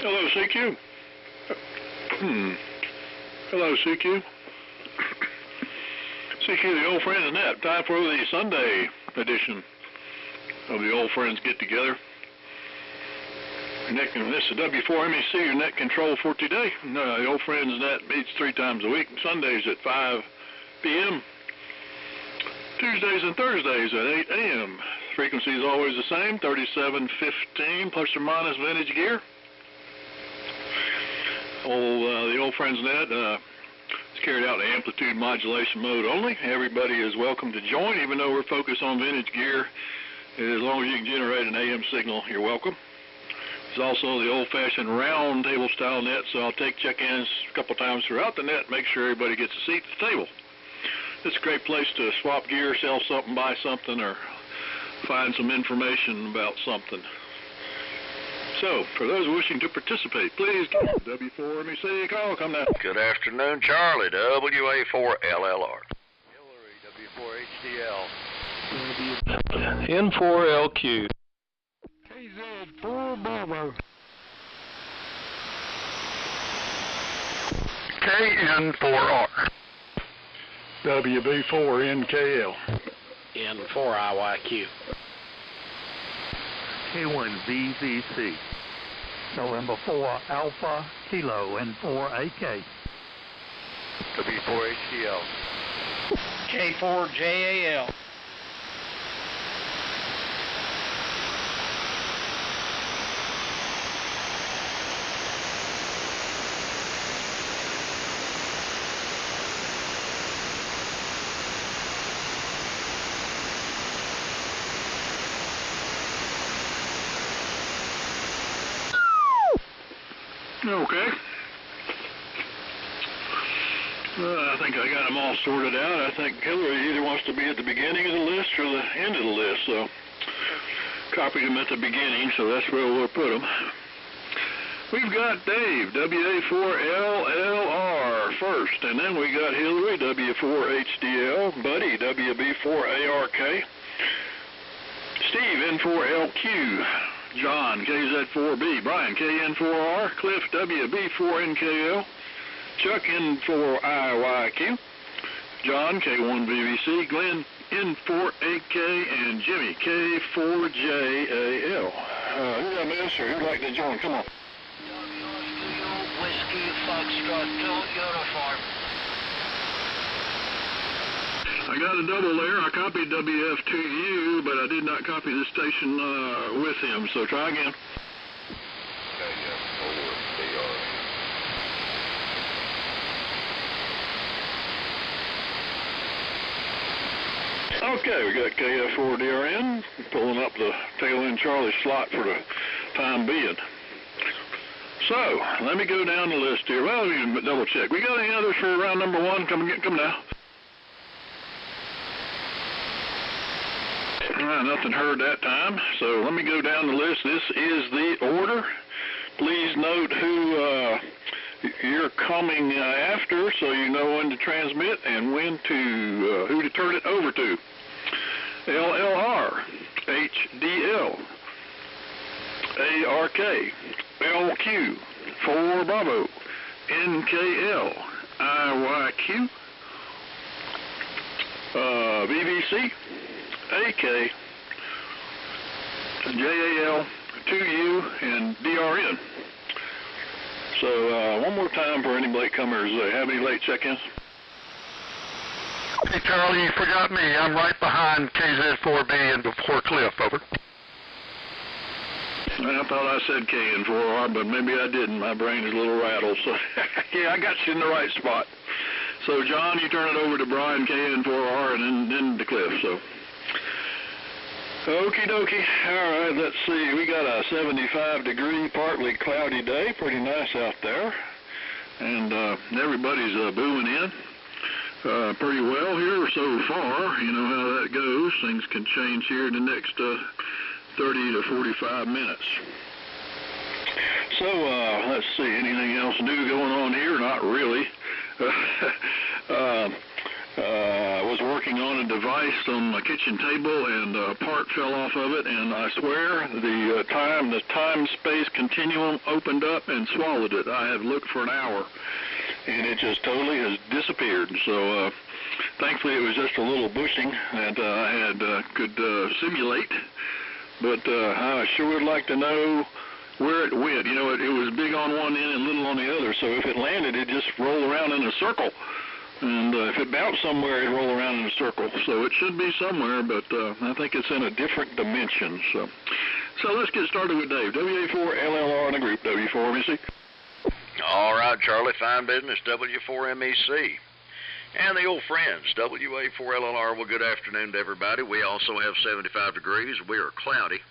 Hello, CQ. Hello, CQ. CQ, the Old Friends of Net. Time for the Sunday edition of the Old Friends Get Together. This is W4MEC, your net control for today. The Old Friends Net meets 3 times a week. Sundays at 5 p.m. Tuesdays and Thursdays at 8 a.m. Frequency is always the same, 3715 plus or minus vintage gear. The Old Friends Net is carried out in amplitude modulation mode only. Everybody is welcome to join, even though we're focused on vintage gear. As long as you can generate an AM signal, you're welcome. There's also the old-fashioned round table style net, so I'll take check-ins a couple times throughout the net, make sure everybody gets a seat at the table. It's a great place to swap gear, sell something, buy something, or find some information about something. So, for those wishing to participate, please give W4MEC a call. Come now. Good afternoon, Charlie, WA4LLR. Hillary, W4HDL. N4LQ. KZ4 Bravo. KN4R. WB4NKL. N4IYQ. K1VVC. November 4 Alpha Kilo N4AK. W4HDL. K4JAL. Okay. I think I got them all sorted out. I think Hillary either wants to be at the beginning of the list or the end of the list, so copied them at the beginning, so that's where we'll put them. We've got Dave, WA4LLR first, and then we got Hillary, W4HDL, Buddy, WB4ARK, Steve, N4LQ, John, KZ4B, Brian, KN4R, Cliff, WB4NKL, Chuck, N4IYQ, John, K1VVC, Glenn, N4AK, and Jimmy, K4JAL. Who did I miss, or who'd like to join? Come on. Whiskey Foxtrot 2 uniform. I got a double there. I copied WF2U, but I did not copy the station with him, so try again. Okay, we got KF4DRN, pulling up the tail end Charlie slot for the time being. So, let me go down the list here. Well, let me double check. We got any others for round number 1? Come now. Nothing heard that time, so let me go down the list. This is the order. Please note who you're coming after, so you know when to transmit and when to who to turn it over to. LLR, HDL, ARK, LQ, 4 Bravo, NKL, IYQ, VVC, AK, JAL, 2U, and DRN. So one more time for any latecomers. Have any late check-ins? Hey, Charlie, you forgot me. I'm right behind KZ4B and before Cliff, over. I thought I said KN4R, but maybe I didn't. My brain is a little rattled. So, yeah, I got you in the right spot. So, John, you turn it over to Brian, KN4R, and then to Cliff. So, okie dokie. All right, let's see. We got a 75-degree, partly cloudy day. Pretty nice out there. And everybody's booming in pretty well here so far. You know how that goes. Things can change here in the next 30 to 45 minutes. So, let's see. Anything else new going on here? Not really. I was working on a device on my kitchen table, and a part fell off of it, and I swear the time-space continuum opened up and swallowed it. I have looked for an hour, and it just totally has disappeared. So thankfully it was just a little bushing that I could simulate, but I sure would like to know where it went. You know, it was big on one end and little on the other, so if it landed, it'd just roll around in a circle. And if it bounced somewhere, it'd roll around in a circle. So it should be somewhere, but I think it's in a different dimension. So let's get started with Dave. WA4LLR in a group, W4MEC. All right, Charlie, fine business, W4MEC. And the old friends, WA4LLR, well, good afternoon to everybody. We also have 75 degrees. We are cloudy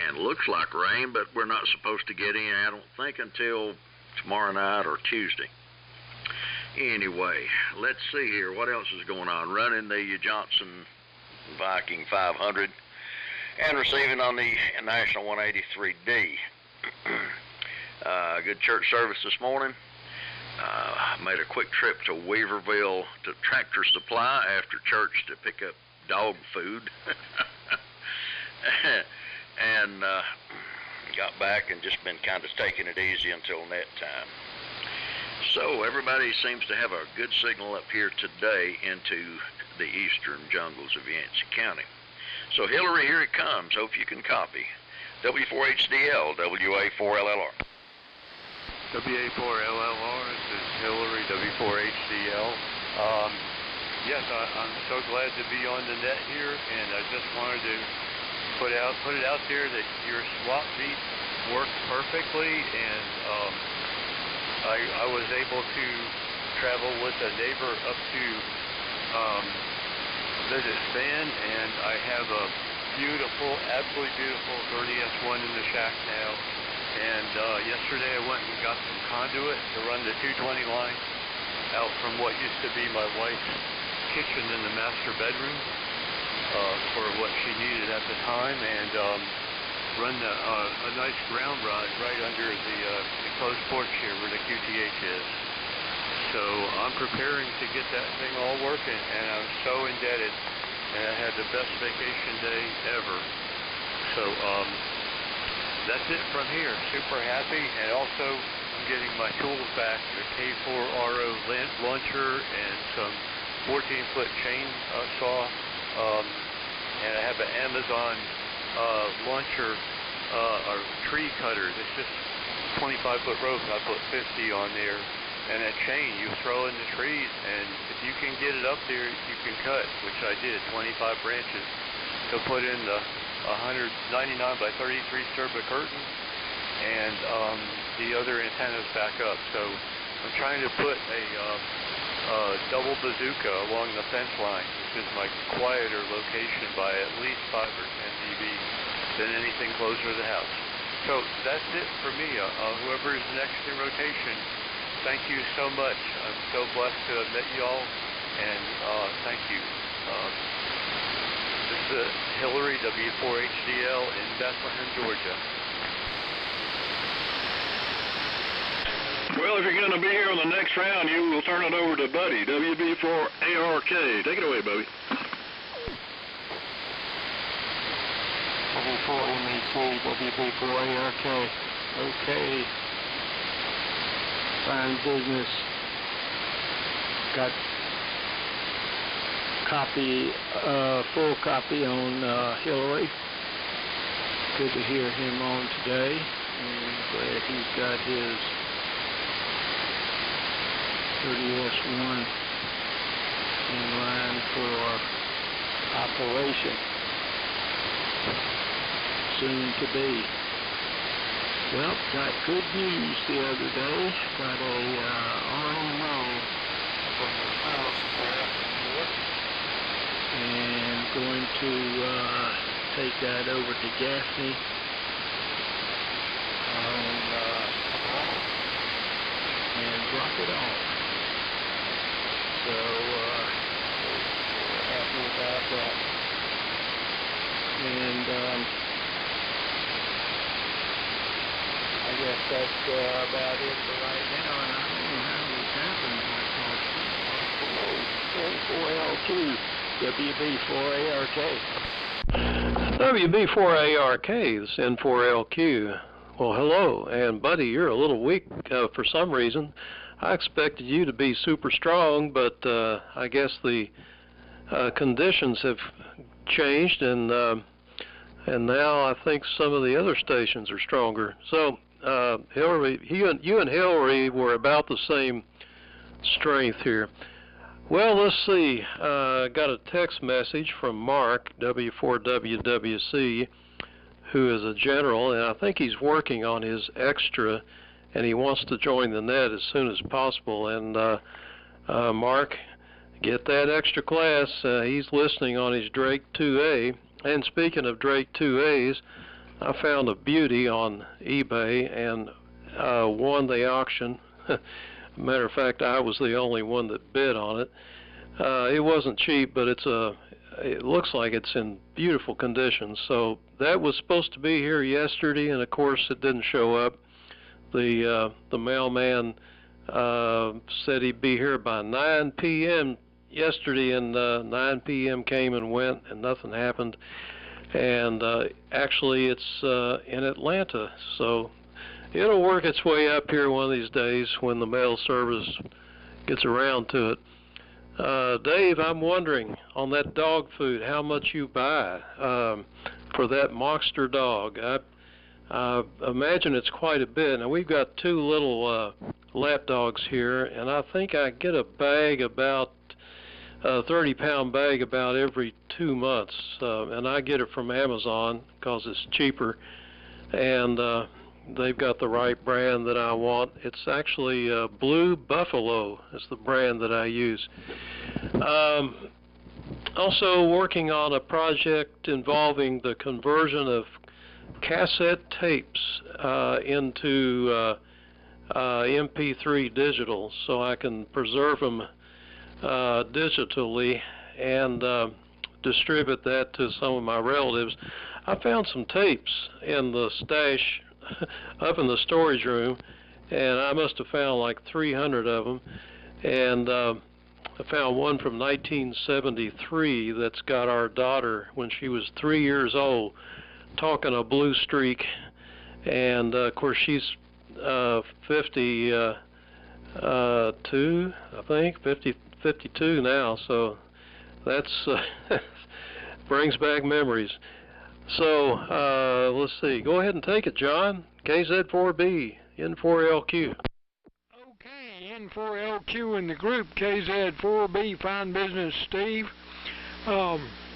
and looks like rain, but we're not supposed to get in, I don't think, until tomorrow night or Tuesday. Anyway, let's see here. What else is going on? Running the Johnson Viking 500 and receiving on the National 183D. Good church service this morning. Made a quick trip to Weaverville to Tractor Supply after church to pick up dog food. And got back and just been kind of taking it easy until net time. So everybody seems to have a good signal up here today into the eastern jungles of Yancey County. So Hillary, here it comes. Hope you can copy. W4HDL, WA4LLR. WA4LLR, this is Hillary, W4HDL. Yes, I'm so glad to be on the net here, and I just wanted to put it out there that your swap meet worked perfectly, and I was able to travel with a neighbor up to visit Span, and I have a beautiful, absolutely beautiful 30S1 in the shack now. And yesterday I went and got some conduit to run the 220 line out from what used to be my wife's kitchen in the master bedroom for what she needed at the time, and run a nice ground rod right under the closed porch here where the QTH is. So I'm preparing to get that thing all working, and I'm so indebted, and I had the best vacation day ever. So that's it from here. Super happy, and also I'm getting my tools back, the K4RO launcher and some 14-foot chain saw, and I have an Amazon launcher or tree cutter. It's just 25-foot rope. I put 50 on there, and that chain you throw in the trees, and if you can get it up there, you can cut, which I did, 25 branches to put in the 199 by 33 Sturba curtain, and the other antennas back up. So I'm trying to put a double bazooka along the fence line, which is my quieter location by at least 5 or 10 dB than anything closer to the house. So that's it for me. Whoever's next in rotation, thank you so much. I'm so blessed to have met you all, and thank you. This is Hillary, W4HDL in Bethlehem, Georgia. Well, if you're going to be here on the next round, you will turn it over to Buddy, WB4ARK. Take it away, Buddy. W4MEC, WB4ARK. Okay. Fine business. Got copy, full copy on Hillary. Good to hear him on today. And glad he's got his 30S1 in line for operation. Soon to be. Well, got good news the other day. Got a RMO from the house there, and going to take that over to Gaffney and drop it off. So we're happy about that. And I guess that's about it for right now. And I don't know how this happened because N4LQ, WB4ARK. WB4ARK, this N4LQ. Well, hello, and buddy, you're a little weak for some reason. I expected you to be super strong, but I guess the conditions have changed, and now I think some of the other stations are stronger. So, Hillary, you and Hillary were about the same strength here. Well, let's see. Got a text message from Mark, W4WWC, who is a general, and I think he's working on his extra, and he wants to join the net as soon as possible. And Mark, get that extra class. He's listening on his Drake 2A. And speaking of Drake 2As, I found a beauty on eBay and won the auction. Matter of fact, I was the only one that bid on it. It wasn't cheap, but it looks like it's in beautiful condition. So that was supposed to be here yesterday, and of course it didn't show up. The mailman said he'd be here by 9 p.m. yesterday, and 9 p.m. came and went, and nothing happened. And actually, it's in Atlanta, so it'll work its way up here one of these days when the mail service gets around to it. Dave, I'm wondering, on that dog food, how much you buy for that monster dog. I imagine it's quite a bit. Now, we've got two little lap dogs here, and I think I get a bag about a 30-pound bag about every 2 months, and I get it from Amazon because it's cheaper, and they've got the right brand that I want. It's actually Blue Buffalo is the brand that I use. Also working on a project involving the conversion of cassette tapes into MP3 digital, so I can preserve them digitally and distribute that to some of my relatives. I found some tapes in the stash up in the storage room, and I must have found like 300 of them, and I found one from 1973 that's got our daughter when she was 3 years old talking a blue streak, and of course she's 52, I think, 52 now, so that's brings back memories. So let's see, go ahead and take it, John. KZ4B, N4LQ. Okay, N4LQ in the group, KZ4B, fine business, Steve.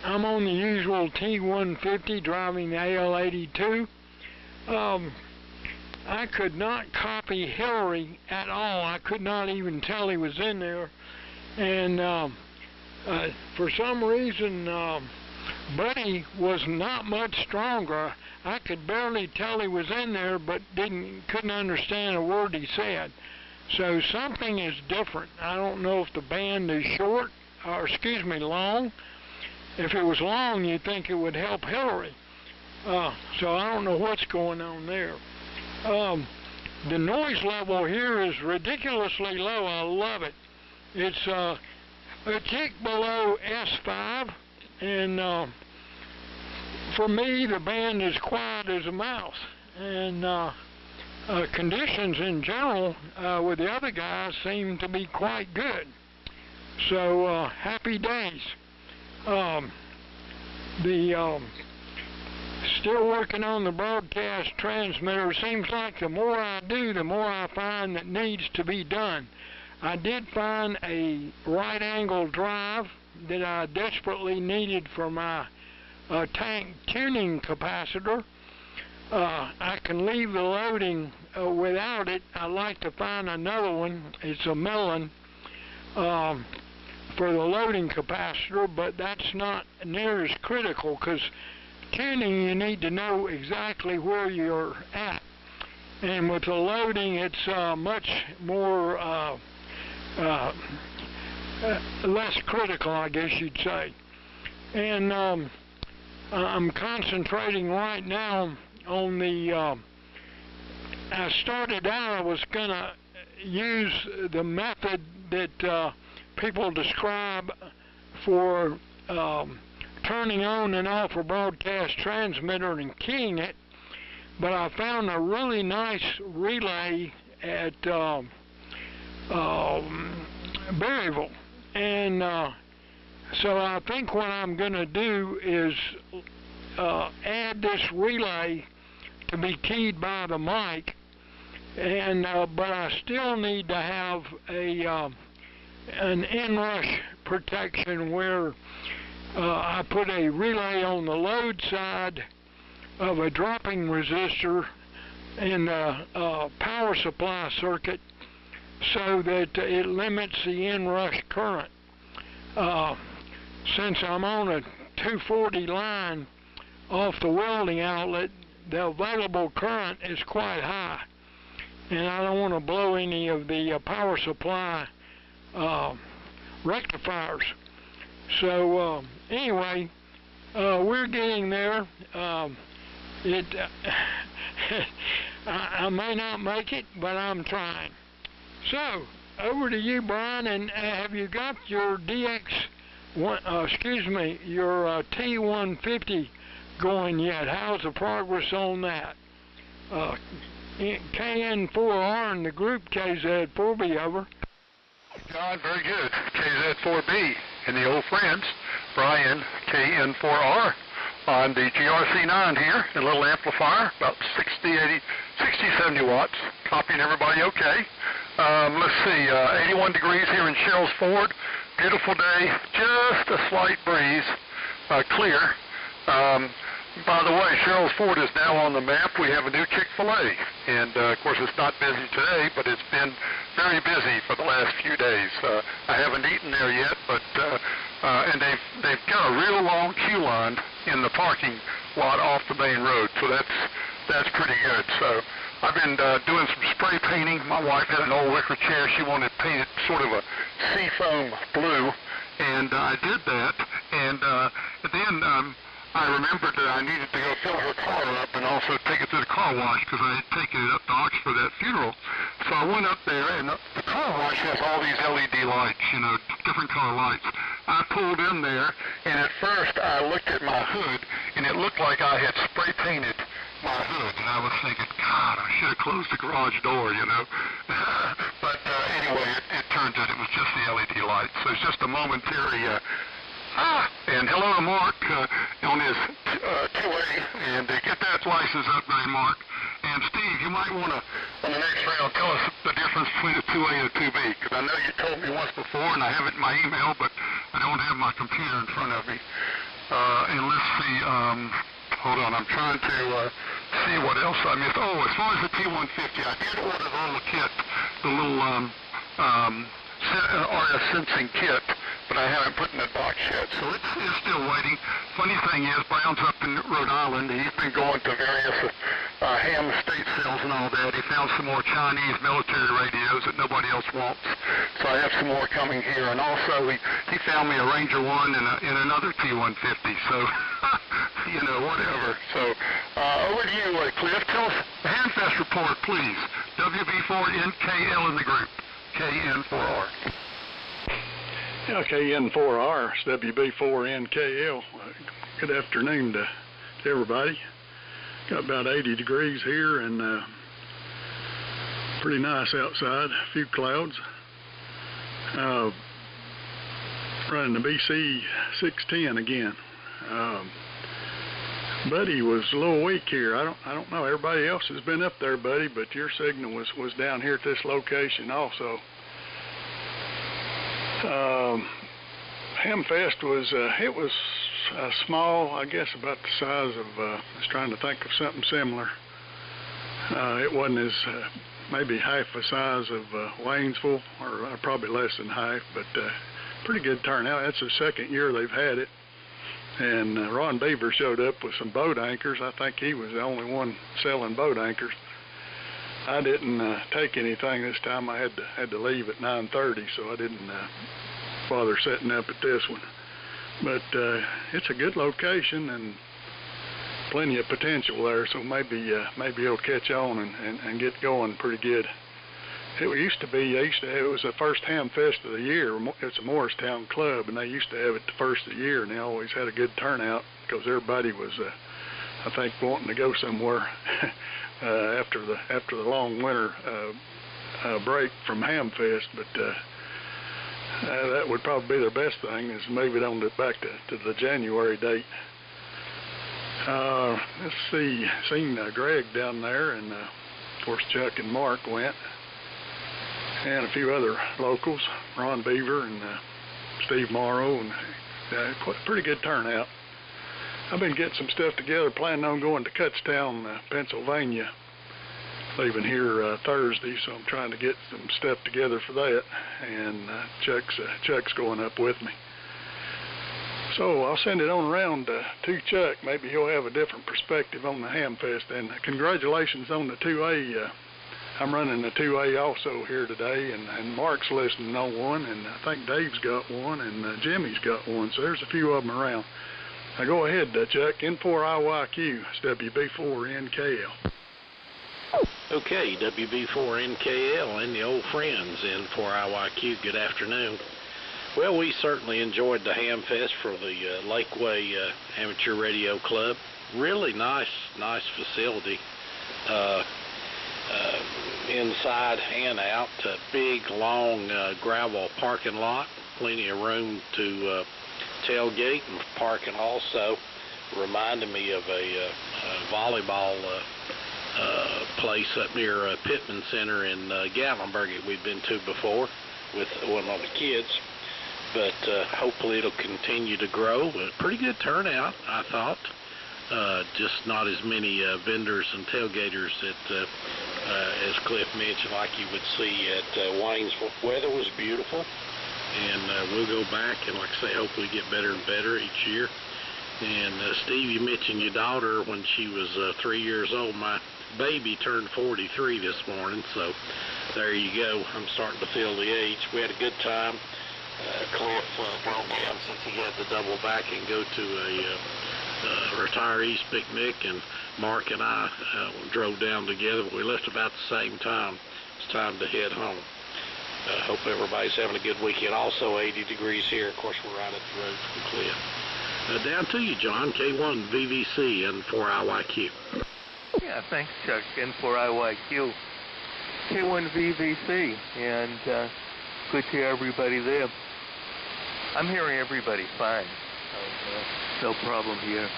I'm on the usual T150 driving the AL82. I could not copy Hillary at all. I could not even tell he was in there. And for some reason, Buddy was not much stronger. I could barely tell he was in there, but couldn't understand a word he said. So something is different. I don't know if the band is short, or long. If it was long, you'd think it would help Hillary. So I don't know what's going on there. The noise level here is ridiculously low. I love it. It's a tick below S5, and for me, the band is quiet as a mouse. And conditions in general with the other guys seem to be quite good. So happy days. Still working on the broadcast transmitter. Seems like the more I do, the more I find that needs to be done. I did find a right-angle drive that I desperately needed for my tank tuning capacitor. I can leave the loading without it. I'd like to find another one. It's a Mellon for the loading capacitor, but that's not near as critical, because tuning, you need to know exactly where you're at. And with the loading, it's much more less critical, I guess you'd say. And I'm concentrating right now on the I started out, I was going to use the method that people describe for turning on and off a broadcast transmitter and keying it, but I found a really nice relay at Berryville, and so I think what I'm going to do is add this relay to be keyed by the mic, and but I still need to have an inrush protection where I put a relay on the load side of a dropping resistor in the power supply circuit so that it limits the inrush current. Since I'm on a 240 line off the welding outlet, the available current is quite high, and I don't want to blow any of the power supply rectifiers. So anyway, we're getting there. I may not make it, but I'm trying. So over to you, Brian. And have you got your your T150 going yet? How's the progress on that? KN4R and the group KZ4B, over. John, very good. KZ4B and the old friends, Brian, KN4R on the GRC9 here, a little amplifier, about 60, 70 watts, copying everybody okay. Let's see, 81 degrees here in Sherrills Ford, beautiful day, just a slight breeze, clear. By the way, Sherrills Ford is now on the map. We have a new Chick-fil-A, and of course it's not busy today, but it's been very busy for the last few days. I haven't eaten there yet, but and they've got a real long queue line in the parking lot off the main road, so that's pretty good. So I've been doing some spray painting. My wife had an old wicker chair. She wanted painted sort of a seafoam blue, and I did that, and then I remembered that I needed to go fill her car up and also take it to the car wash because I had taken it up to Oxford for that funeral. So I went up there, and the car wash has all these LED lights, you know, different color lights. I pulled in there, and at first I looked at my hood, and it looked like I had spray painted my hood, and I was thinking, God, I should have closed the garage door, you know. But anyway, it turns out it was just the LED lights. So it's just a momentary and hello to Mark on his 2A, and get that license up there, Mark. And Steve, you might want to, on the next round, tell us the difference between a 2A and a 2B, because I know you told me once before, and I have it in my email, but I don't have my computer in front of me. And let's see, hold on, I'm trying to see what else I missed. Oh, as far as the T150, I did order the little kit, the little RF sensing kit, but I haven't put in the box yet, so it's still waiting. Funny thing is, Brown's up in Rhode Island. He's been going to various ham estate sales and all that. He found some more Chinese military radios that nobody else wants, so I have some more coming here. And also, he found me a Ranger 1 and another T150, so, you know, whatever. So, over to you, Cliff. Tell us the Handfest report, please. WB4NKL in the group. KN4R. Yeah, KN4R, it's WB4NKL. Good afternoon to everybody. Got about 80 degrees here and pretty nice outside, a few clouds. Running the BC 610 again. Buddy was a little weak here. I don't know. Everybody else has been up there, Buddy, but your signal was down here at this location also. Hamfest was it was small, I guess about the size of. I was trying to think of something similar. It wasn't as maybe half the size of Waynesville, or probably less than half, but pretty good turnout. That's the second year they've had it. And Ron Beaver showed up with some boat anchors. I think he was the only one selling boat anchors. I didn't take anything this time. I had to leave at 9:30, so I didn't bother setting up at this one. But it's a good location and plenty of potential there. So maybe it'll catch on and get going pretty good. It used to be, it was the first ham fest of the year. It's a Morristown club, and they used to have it the first of the year, and they always had a good turnout because everybody was, I think, wanting to go somewhere after the long winter break from ham fest. But that would probably be their best thing, is move it on back to the January date. Let's see, seen Greg down there, and of course Chuck and Mark went, and a few other locals, Ron Beaver and Steve Morrow, and pretty good turnout. I've been getting some stuff together, planning on going to Kutztown, Pennsylvania, leaving here Thursday, so I'm trying to get some stuff together for that, and Chuck's going up with me. So I'll send it on around to Chuck. Maybe he'll have a different perspective on the ham fest. And congratulations on the 2A. I'm running the 2A also here today, and Mark's listening on one, and I think Dave's got one, and Jimmy's got one. So there's a few of them around. Now go ahead, Chuck. N4IYQ, it's WB4NKL. Okay, WB4NKL and the old friends, N4IYQ, good afternoon. Well, we certainly enjoyed the ham fest for the Lakeway Amateur Radio Club. Really nice facility. Inside and out, big, long gravel parking lot, plenty of room to tailgate and parking also. Reminded me of a volleyball place up near Pittman Center in Gatlinburg that we've been to before with one of the kids. But hopefully it'll continue to grow. Pretty good turnout, I thought. Just not as many vendors and tailgaters that, as Cliff mentioned, like you would see at Waynesville. Weather was beautiful, and we'll go back and, like I say, hopefully get better and better each year. And Steve, you mentioned your daughter when she was 3 years old. My baby turned 43 this morning, so there you go. I'm starting to feel the age. We had a good time. Cliff drove down since he had to double back and go to a retirees picnic, and Mark and I drove down together, but we left about the same time. It's time to head home. Hope everybody's having a good weekend. Also 80 degrees here. Of course, we're right up the road from Cliff. Down to you, John. K1 VVC and 4IYQ. Yeah, thanks, Chuck. N4IYQ. K1 VVC, and good to hear everybody there. I'm hearing everybody fine. No problem here.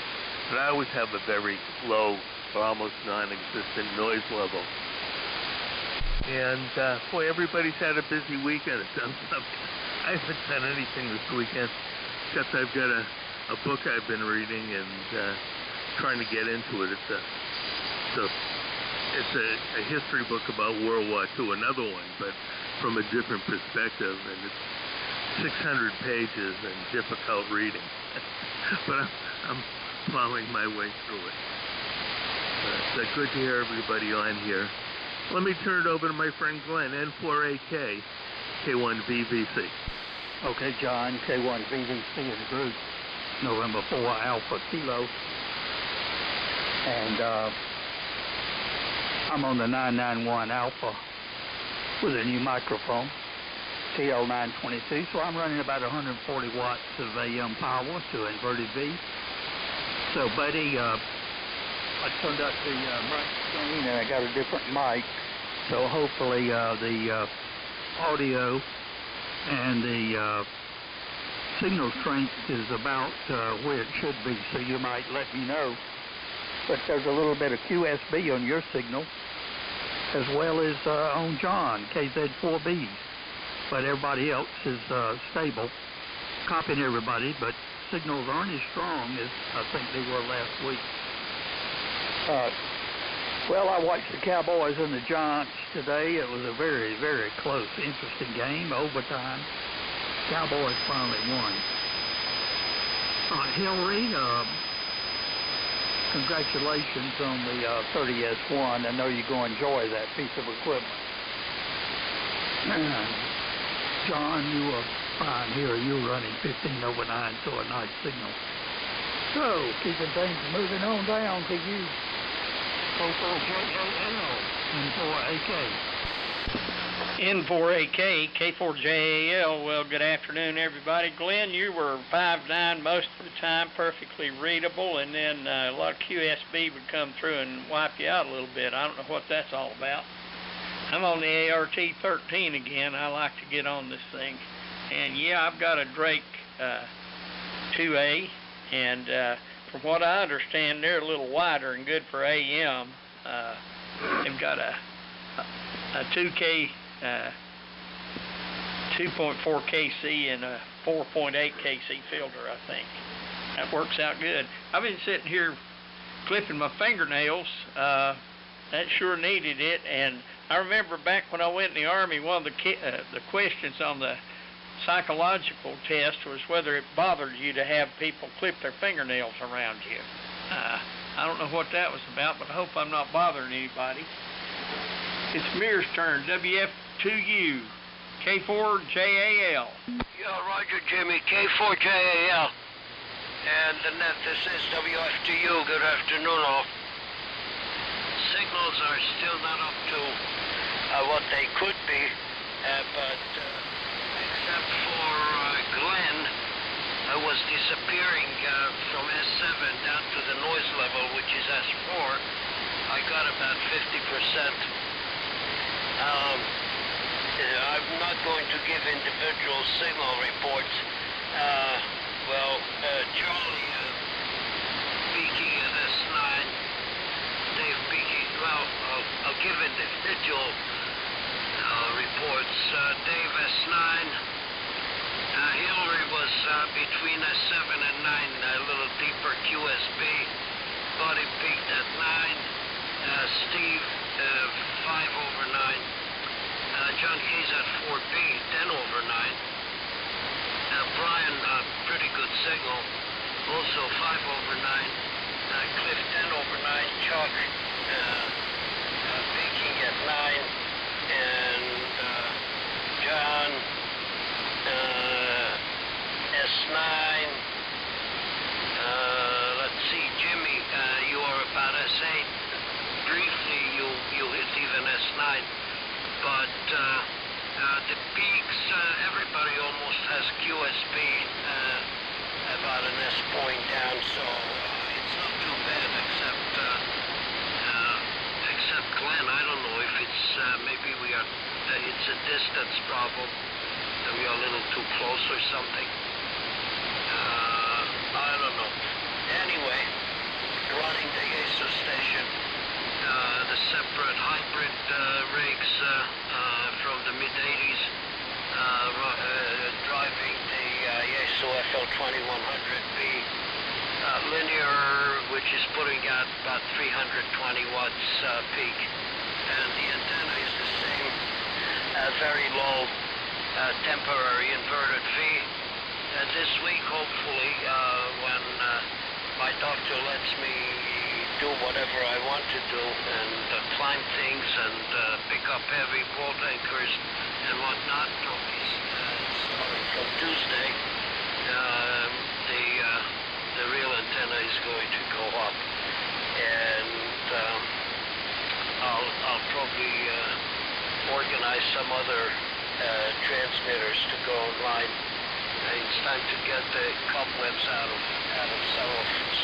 But I always have a very low or almost non-existent noise level. And boy, everybody's had a busy weekend. I've done something. I haven't done anything this weekend, except I've got a book I've been reading and trying to get into it. It's a history book about World War II, another one, but from a different perspective, and it's 600 pages and difficult reading. But I'm plowing my way through it. But good to hear everybody on here. Let me turn it over to my friend Glenn, N4AK, K1VVC. Okay, John, K1VVC in the group, November 4 Alpha Kilo. And I'm on the 991 Alpha with a new microphone, TL922, so I'm running about 140 watts of AM power to inverted V. So, buddy, I turned up the mic screen and I got a different mic, so hopefully the audio and the signal strength is about where it should be, so you might let me know. But there's a little bit of QSB on your signal, as well as on John, KZ4B. But everybody else is stable, copying everybody, but signals aren't as strong as I think they were last week. Well, I watched the Cowboys and the Giants today. It was a very, very close, interesting game, overtime. Cowboys finally won. Hillary, congratulations on the 30S1. I know you're going to enjoy that piece of equipment. John, you are fine here. You're running 15 over 9, so a nice signal. So, keeping things moving on down to you. K4JAL and 4AK. N4AK, K4JAL. Well, good afternoon, everybody. Glenn, you were 5'9" most of the time, perfectly readable, and then a lot of QSB would come through and wipe you out a little bit. I don't know what that's all about. I'm on the ART-13 again. I like to get on this thing. And yeah, I've got a Drake 2A, and from what I understand, they're a little wider and good for AM. They've got a 2K 2.4 KC and a 4.8 KC filter, I think. That works out good. I've been sitting here clipping my fingernails. That sure needed it. And I remember back when I went in the Army, one of the questions on the psychological test was whether it bothered you to have people clip their fingernails around you. I don't know what that was about, but I hope I'm not bothering anybody. It's Mears' turn. WF2U, K4JAL. Yeah, Roger, Jimmy, K4JAL. And the net, this is WF2U. Good afternoon, all. Signals are still not up to what they could be, but except for Glenn, was disappearing from S7 down to the noise level, which is S4. I got about 50%. I'm not going to give individual signal reports. Charlie peaking at S9, Dave peaking, I'll give individual reports. Dave S9, Hillary was between S7 and 9, a little deeper QSB. Buddy peaked at 9, Steve 5/9. John Key's at 4B, 10/9. Brian, pretty good signal, also 5/9. Cliff, 10/9. Chuck, peaking at 9. And John, S9. Let's see, Jimmy, you are about S8. Briefly, you hit even S9. But the peaks, everybody almost has QSB about an S point down, so it's not too bad, except Glenn. I don't know if it's maybe it's a distance problem, that we are a little too close or something. I don't know. Anyway, running the ASO station. The separate hybrid rigs from the mid-80s driving the Yaesu FL2100B linear, which is putting out about 320 watts peak. And the antenna is the same, very low temporary inverted V. This week, hopefully, when my doctor lets me do whatever I want to do and climb things and pick up heavy bolt anchors and whatnot, probably starting from Tuesday, the real antenna is going to go up, and I'll probably organize some other transmitters to go online. It's time to get the cobwebs out of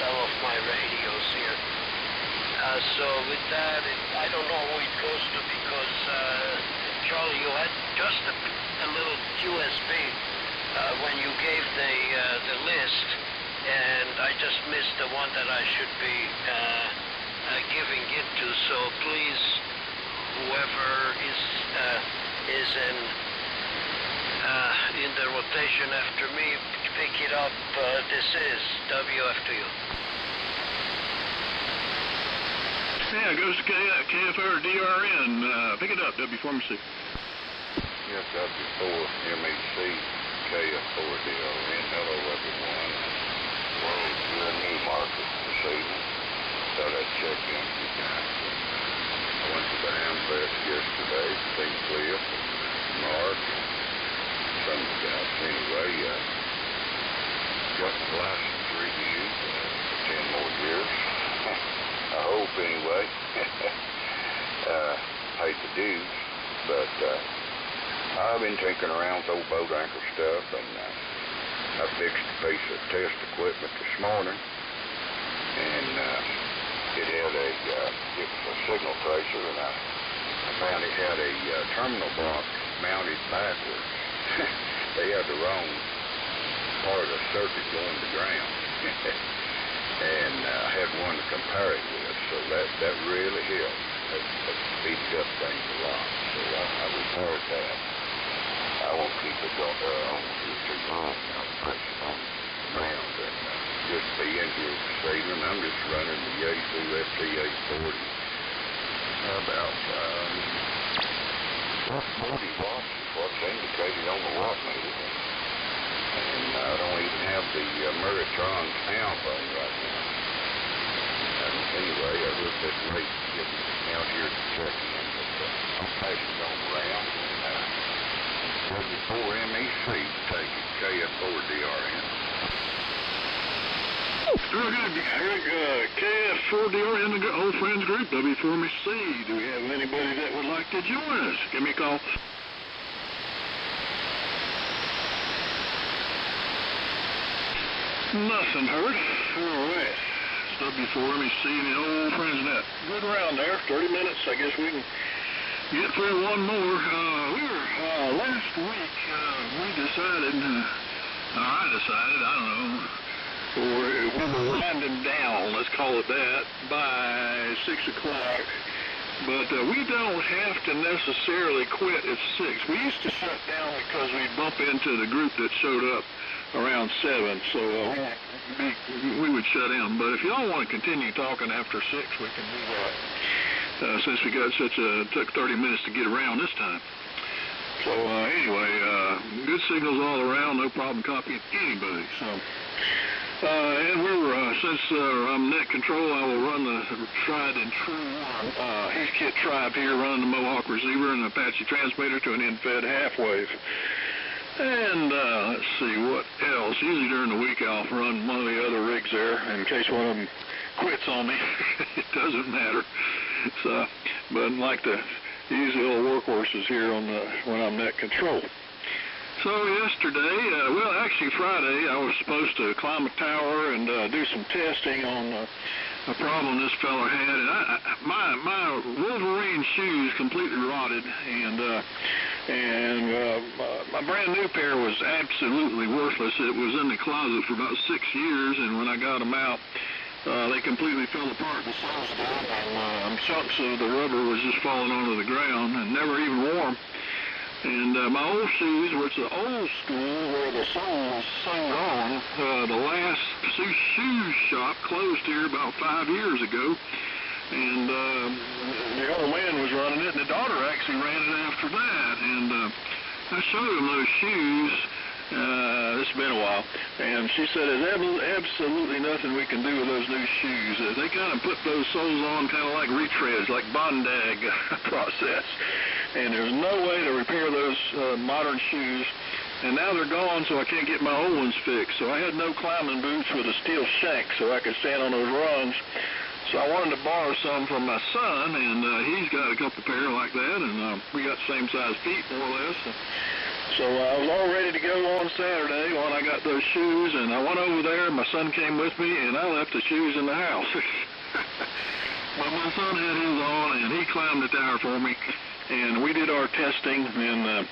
some of my radios here. So with that, I don't know who it goes to, because Charlie, you had just a little QSB when you gave the list, and I just missed the one that I should be giving it to. So please, whoever is in the rotation after me, pick it up. This is WF2U. Yeah, goes to KFR DRN. Pick it up, W Pharmacy. Yes, W4MEC, KF4DRN. Hello, everyone. Well, you're a new market this evening. Thought I'd check in with you guys. I went to the Hamfest yesterday, seen Cliff, Mark, some of the guys. Anyway, got my license renewed for 10 more years. I hope, anyway. Paid the dues, but I've been tinkering around with old boat anchor stuff, and I fixed a piece of test equipment this morning, and it had it was a signal tracer, and I found it had a terminal block mounted backwards. They had the wrong part of the circuit going to ground, and I had one to compare it with, so that really helped. That speeds up things a lot, so I repaired that. I won't keep it on too long. I'll press it on the ground, and just be in here this evening. I'm just running the Yaesu FT840, about 40 watts is what's indicated on the watt meter. And I don't even have the Meritron amp on right now. Anyway, I looked at rate getting out here to check in, but I'll pass it on around. W4MEC, take it, KF4DRN. Very good. KF4DRN, the old friends group, W4MEC. Do we have anybody that would like to join us? Give me a call. Nothing heard. All right. It's W4MEC and the old friends net. Good around there. 30 minutes. I guess we can get through one more. Last week, we decided, I don't know, or we were winding down, let's call it that, by 6 o'clock. But we don't have to necessarily quit at 6. We used to shut down because we'd bump into the group that showed up around 7, so we would shut down. But if y'all want to continue talking after 6, we can do that, since we got took 30 minutes to get around this time. So anyway, good signals all around, no problem copying anybody. So, and since I'm net control, I will run the tried and true Heathkit tribe here, running the Mohawk receiver and Apache transmitter to an in-fed half wave. And let's see what else. Usually during the week I'll run one of the other rigs there in case one of them quits on me. It doesn't matter. So, but like the usually old workhorses here when I'm net control. So yesterday, actually Friday, I was supposed to climb a tower and do some testing on a problem this fella had. And my Wolverine shoes completely rotted, and my brand new pair was absolutely worthless. It was in the closet for about 6 years, and when I got them out, they completely fell apart. The soles did, and chunks of the rubber was just falling onto the ground and never even warm. And my old shoes, which are old school, where the sole was sewed on, the last shoe shop closed here about 5 years ago. And the old man was running it, and the daughter actually ran it after that. And I showed him those shoes. It's been a while, and she said there's absolutely nothing we can do with those new shoes. They kind of put those soles on kind of like retreads, like Bondag process, and there's no way to repair those modern shoes. And now they're gone, so I can't get my old ones fixed. So I had no climbing boots with a steel shank so I could stand on those rungs. So I wanted to borrow some from my son, and he's got a couple pair like that, and we got the same size feet, more or less. So I was all ready to go on Saturday when I got those shoes, and I went over there, and my son came with me, and I left the shoes in the house. But my son had his on, and he climbed the tower for me, and we did our testing, and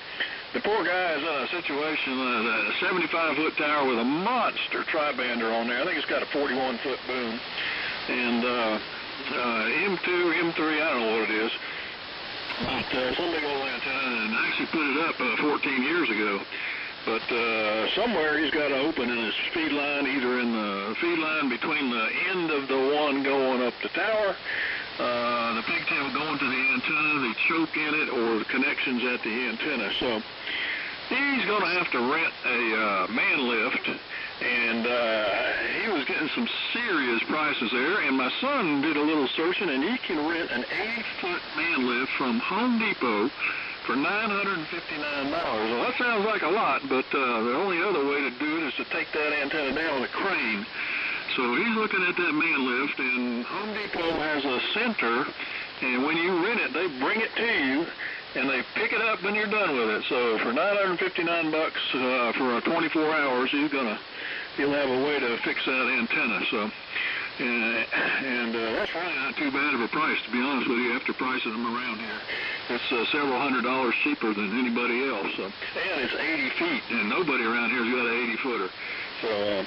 the poor guy is in a situation, a 75-foot tower with a monster tri-bander on there. I think it's got a 41-foot boom, and M2, M3, I don't know what it is. But some big old antenna, and actually put it up 14 years ago. But somewhere he's got to open in his feed line, either in the feed line between the end of the one going up the tower, the pigtail going to the antenna, the choke in it, or the connections at the antenna. So he's going to have to rent a man lift, and he was getting some serious prices there. And my son did a little searching, and he can rent an 80-foot man lift from Home Depot for $959. Well, that sounds like a lot, but the only other way to do it is to take that antenna down with a crane. So he's looking at that man lift, and Home Depot has a center, and when you rent it, they bring it to you, and they pick it up when you're done with it. So for $959 for 24 hours, he'll have a way to fix that antenna. So. That's really not too bad of a price, to be honest with you, after pricing them around here. It's several $100s cheaper than anybody else. So. And it's 80 feet, and nobody around here's got an 80-footer. So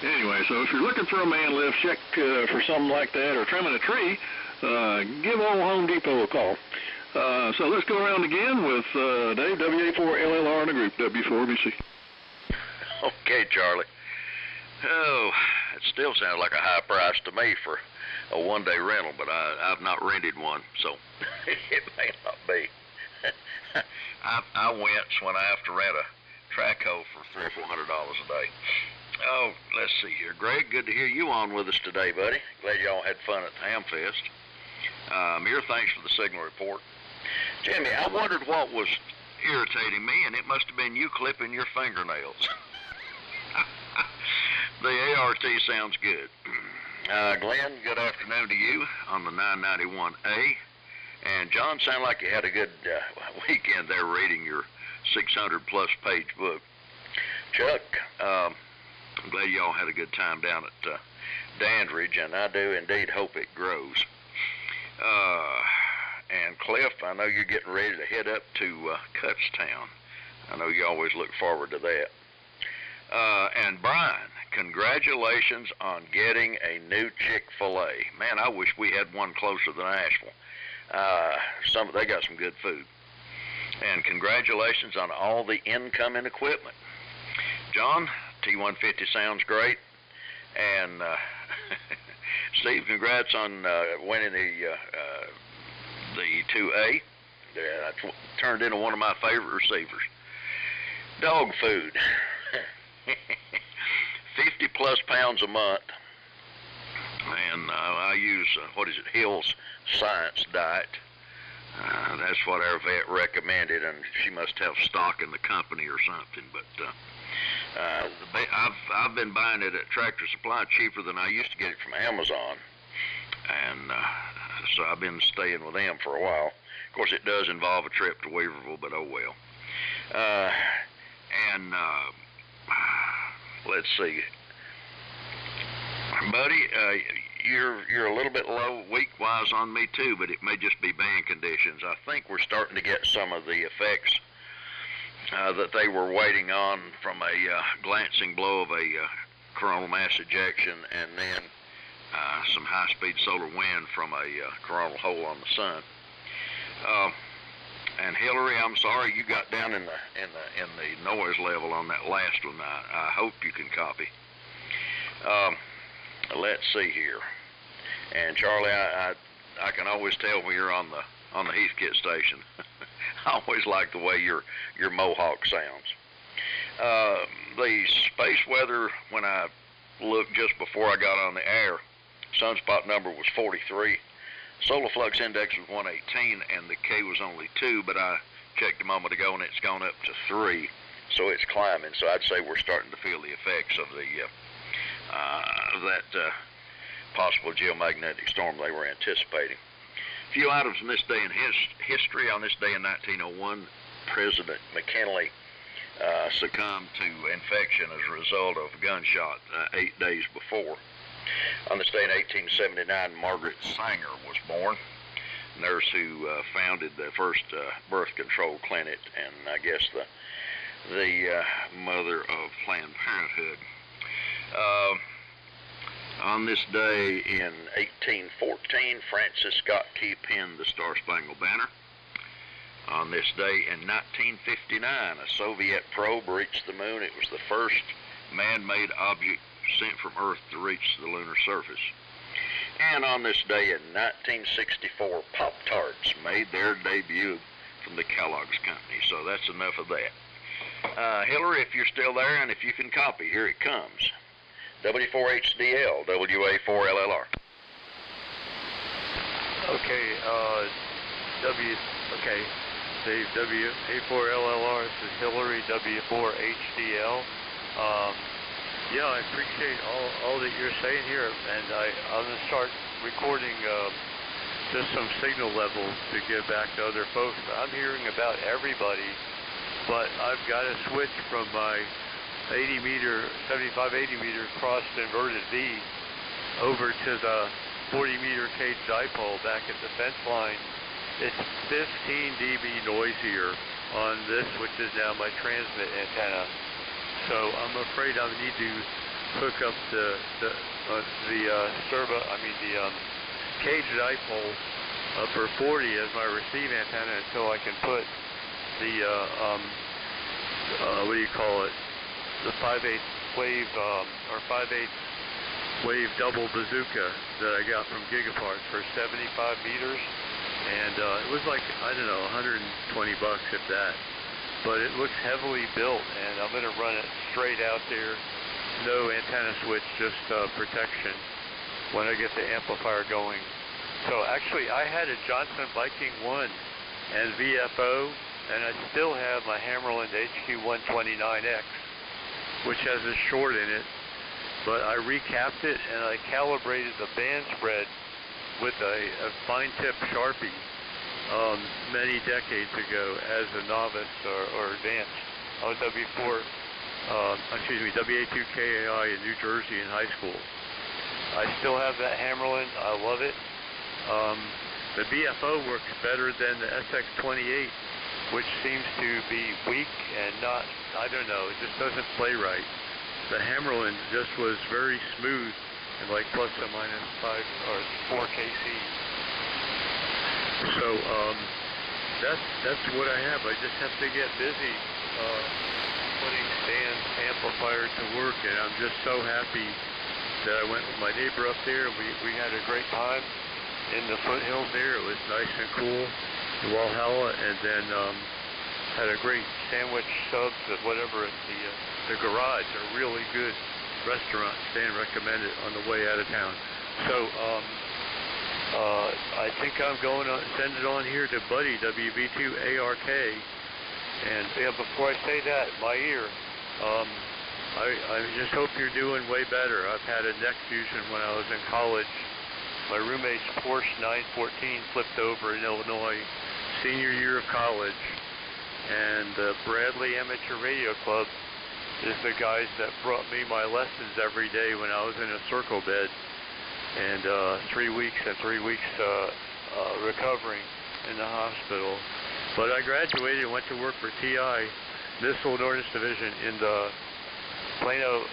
anyway, so if you're looking for a man lift, check for something like that, or trimming a tree, give old Home Depot a call. So let's go around again with Dave, WA4LLR, and a group, W4BC. Okay, Charlie. Oh, it still sounds like a high price to me for a one-day rental, but I've not rented one, so it may not be. I wince when I have to rent a track hoe for $300 or $400 a day. Oh, let's see here. Greg, good to hear you on with us today, buddy. Glad y'all had fun at the Hamfest. Amir, thanks for the signal report. Jimmy, I wondered what was irritating me, and it must have been you clipping your fingernails. The ART sounds good. Glenn, good afternoon to you on the 991A. And John, sound like you had a good weekend there reading your 600-plus page book. Chuck, I'm glad y'all had a good time down at Dandridge, and I do indeed hope it grows. And Cliff, I know you're getting ready to head up to Kutztown. I know you always look forward to that. And Brian, congratulations on getting a new Chick-fil-A. Man, I wish we had one closer than Asheville. They got some good food. And congratulations on all the incoming equipment. John, T150 sounds great. And Steve, congrats on winning the 2A. I turned into one of my favorite receivers. Dog food. 50-plus pounds a month, and I use, Hill's Science Diet. That's what our vet recommended, and she must have stock in the company or something, but I've been buying it at Tractor Supply cheaper than I used to get it from Amazon, and so I've been staying with them for a while. Of course, it does involve a trip to Weaverville, but oh well. Let's see, buddy, you're a little bit low week-wise on me too, but it may just be band conditions. I think we're starting to get some of the effects that they were waiting on from a glancing blow of a coronal mass ejection, and then some high-speed solar wind from a coronal hole on the sun. And Hillary, I'm sorry you got down in the noise level on that last one. I hope you can copy. Let's see here. And Charlie, I can always tell when you're on the Heathkit station. I always like the way your Mohawk sounds. The space weather, when I looked just before I got on the air, sunspot number was 43. Solar flux index was 118, and the K was only 2, but I checked a moment ago, and it's gone up to 3, so it's climbing. So I'd say we're starting to feel the effects of that possible geomagnetic storm they were anticipating. A few items from this day in history. On this day in 1901, President McKinley succumbed to infection as a result of a gunshot 8 days before. On this day in 1879, Margaret Sanger was born, nurse who founded the first birth control clinic, and I guess the mother of Planned Parenthood. On this day in 1814, Francis Scott Key penned the Star-Spangled Banner. On this day in 1959, a Soviet probe reached the moon. It was the first man-made object sent from Earth to reach the lunar surface. And on this day in 1964, Pop-Tarts made their debut from the Kellogg's Company. So that's enough of that. Hillary, if you're still there and if you can copy, here it comes. W4HDL, WA4LLR. Dave, WA4LLR, this is Hillary, W4HDL. Yeah, I appreciate all that you're saying here, and I'm going to start recording just some signal levels to give back to other folks. I'm hearing about everybody, but I've got to switch from my 75, 80 meter crossed inverted V over to the 40 meter cage dipole back at the fence line. It's 15 dB noisier on this, which is now my transmit antenna. So I'm afraid I need to hook up the cage dipole for 40 as my receive antenna until I can put the what do you call it? The 5/8 wave or 5/8 wave double bazooka that I got from Gigaparts for 75 meters, and it was like, I don't know, 120 bucks if that. But it looks heavily built, and I'm going to run it straight out there. No antenna switch, just protection when I get the amplifier going. So actually, I had a Johnson Viking 1 and VFO, and I still have my Hammerland HQ129X, which has a short in it. But I recapped it, and I calibrated the band spread with a fine tip Sharpie many decades ago as a novice or advanced. I was WA2KAI in New Jersey in high school. I still have that Hammerland. I love it. The BFO works better than the SX28, which seems to be weak and not, I don't know, it just doesn't play right. The Hammerland just was very smooth and like plus or minus 5 or 4 kc. So that's what I have. I just have to get busy putting Stan's amplifier to work, and I'm just so happy that I went with my neighbor up there. We had a great time in the foothills there. It was nice and cool in Walhalla, and then had a great sandwich subs at whatever at the garage, a really good restaurant. Stan recommended on the way out of town. So I think I'm going to send it on here to Buddy WB2ARK. And yeah, before I say that, my ear, I just hope you're doing way better. I've had a neck fusion when I was in college. My roommate's Porsche 914 flipped over in Illinois, senior year of college. And the Bradley Amateur Radio Club is the guys that brought me my lessons every day when I was in a circle bed. And 3 weeks recovering in the hospital. But I graduated and went to work for TI, Missile and Ordnance Division in the Plano,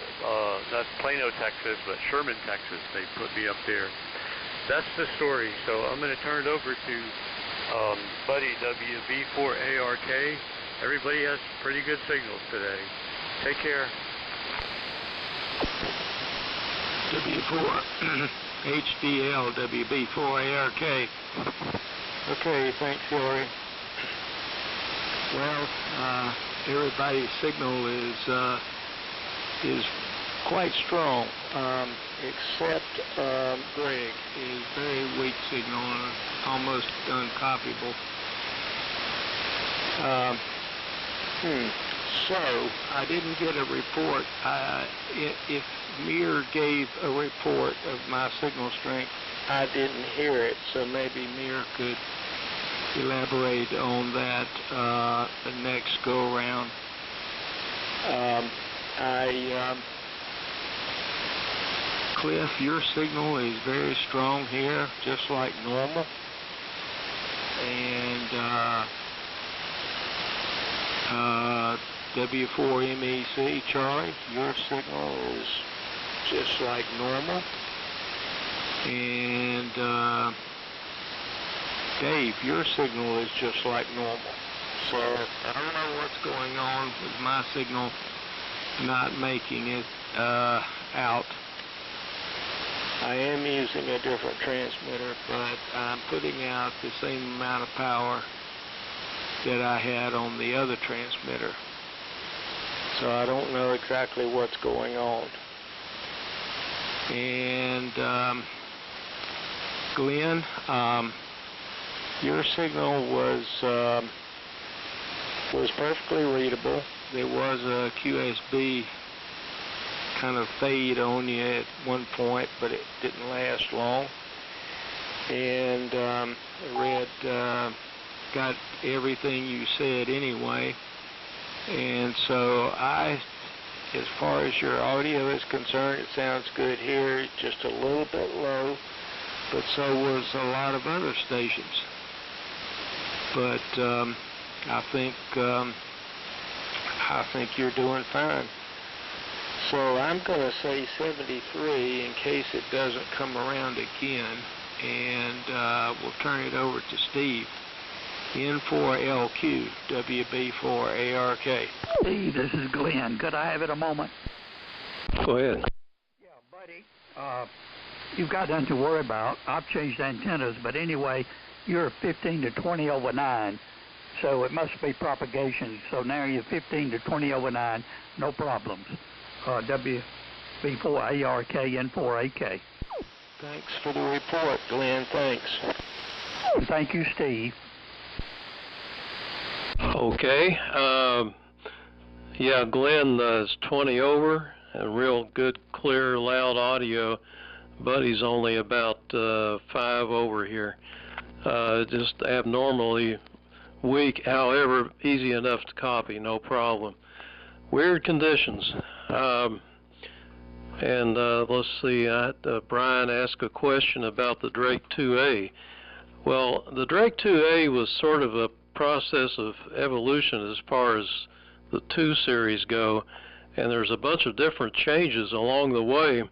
not Plano, Texas, but Sherman, Texas. They put me up there. That's the story. So I'm going to turn it over to Buddy WB4ARK. Everybody has pretty good signals today. Take care. W4 HDL WB4ARK. Okay, thanks, Hillary. Well, everybody's signal is quite strong, except Greg is very weak signal, almost uncopyable. So I didn't get a report. If Mir gave a report of my signal strength, I didn't hear it. So maybe Mir could elaborate on that the next go around. Cliff, your signal is very strong here, just like normal. And W4MEC, Charlie, your signal is just like normal. And Dave, your signal is just like normal. So I don't know what's going on with my signal not making it out. I am using a different transmitter, but I'm putting out the same amount of power that I had on the other transmitter. So I don't know exactly what's going on. And Glenn, your signal was perfectly readable. There was a QSB kind of fade on you at one point, but it didn't last long. and got everything you said anyway. And so as far as your audio is concerned, it sounds good here, just a little bit low, but so was a lot of other stations. But I think you're doing fine. So I'm going to say 73 in case it doesn't come around again, and we'll turn it over to Steve. N4LQ, WB4ARK. Steve, this is Glenn. Could I have it a moment? Go ahead. Yeah, buddy. You've got nothing to worry about. I've changed antennas, but anyway, you're 15 to 20 over 9, so it must be propagation. So now you're 15 to 20 over 9, no problems. WB4ARK, N4AK. Thanks for the report, Glenn. Thanks. Thank you, Steve. Okay. Yeah, Glenn is 20 over, and real good, clear, loud audio. Buddy's only about 5 over here. Just abnormally weak, however, easy enough to copy, no problem. Weird conditions. And let's see, Brian asked a question about the Drake 2A. Well, the Drake 2A was sort of a process of evolution as far as the 2 series go, and there's a bunch of different changes along the way.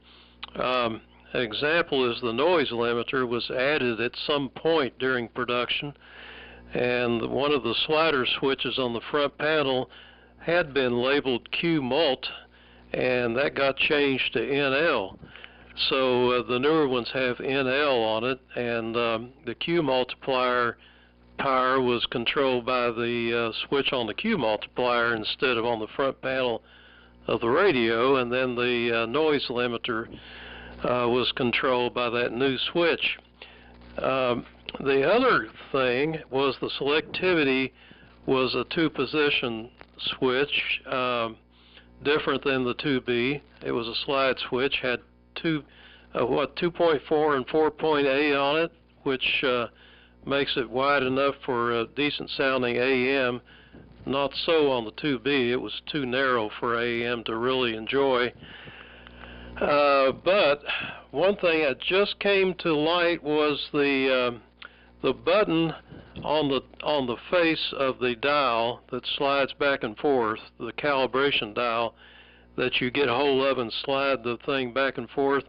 An example is the noise limiter was added at some point during production, and one of the slider switches on the front panel had been labeled Q mult, and that got changed to NL. So the newer ones have NL on it, and the Q multiplier power was controlled by the switch on the Q multiplier instead of on the front panel of the radio, and then the noise limiter was controlled by that new switch. The other thing was the selectivity was a 2-position switch, different than the 2B. It was a slide switch, had 2.4 and 4.8 on it, which makes it wide enough for a decent sounding AM. Not so on the 2B. It was too narrow for AM to really enjoy. But one thing that just came to light was the button on the face of the dial that slides back and forth, the calibration dial that you get a hold of and slide the thing back and forth.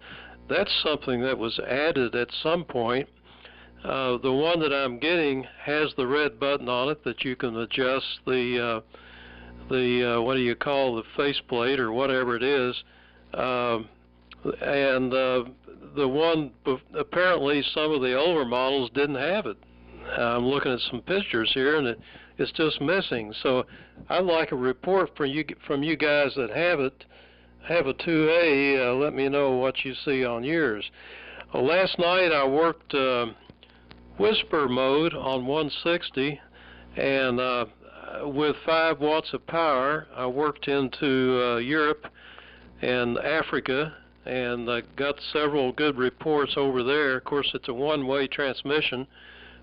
That's something that was added at some point. The one that I'm getting has the red button on it that you can adjust the what do you call, the faceplate or whatever it is, and the one, apparently some of the older models didn't have it. I'm looking at some pictures here, and it's just missing. So I'd like a report from you guys that have a 2A. Let me know what you see on yours. Last night I worked whisper mode on 160, and with 5 watts of power, I worked into Europe and Africa, and I got several good reports over there. Of course, it's a one-way transmission,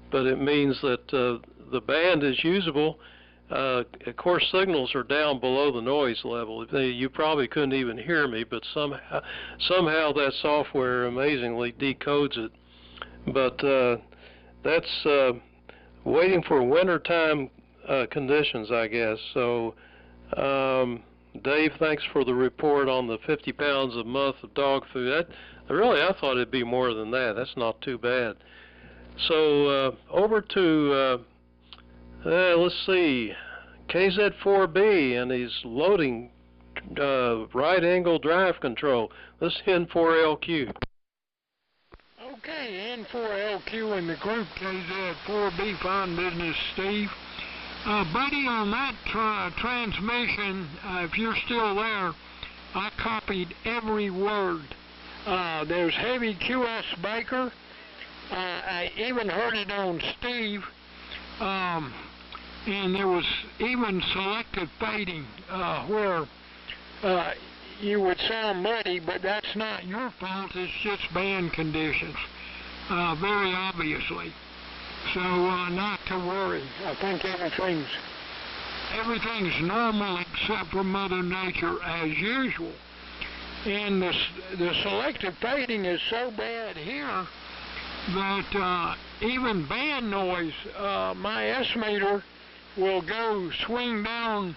but it means that the band is usable. Of course, signals are down below the noise level. You probably couldn't even hear me, but somehow that software amazingly decodes it. But that's waiting for wintertime conditions, I guess. So, Dave, thanks for the report on the 50 pounds a month of dog food. I thought it'd be more than that. That's not too bad. So over to, let's see, KZ4B and his loading right angle drive control. This is N4LQ. Okay, N4LQ in the group, KZ4B, fine business, Steve. Buddy, on that transmission, if you're still there, I copied every word. There's heavy QS Baker. I even heard it on Steve, and there was even selective fading where you would sound muddy, but that's not your fault, it's just band conditions. very obviously. So not to worry. I think everything's normal except for Mother Nature as usual. And the selective fading is so bad here that even band noise, my estimator will swing down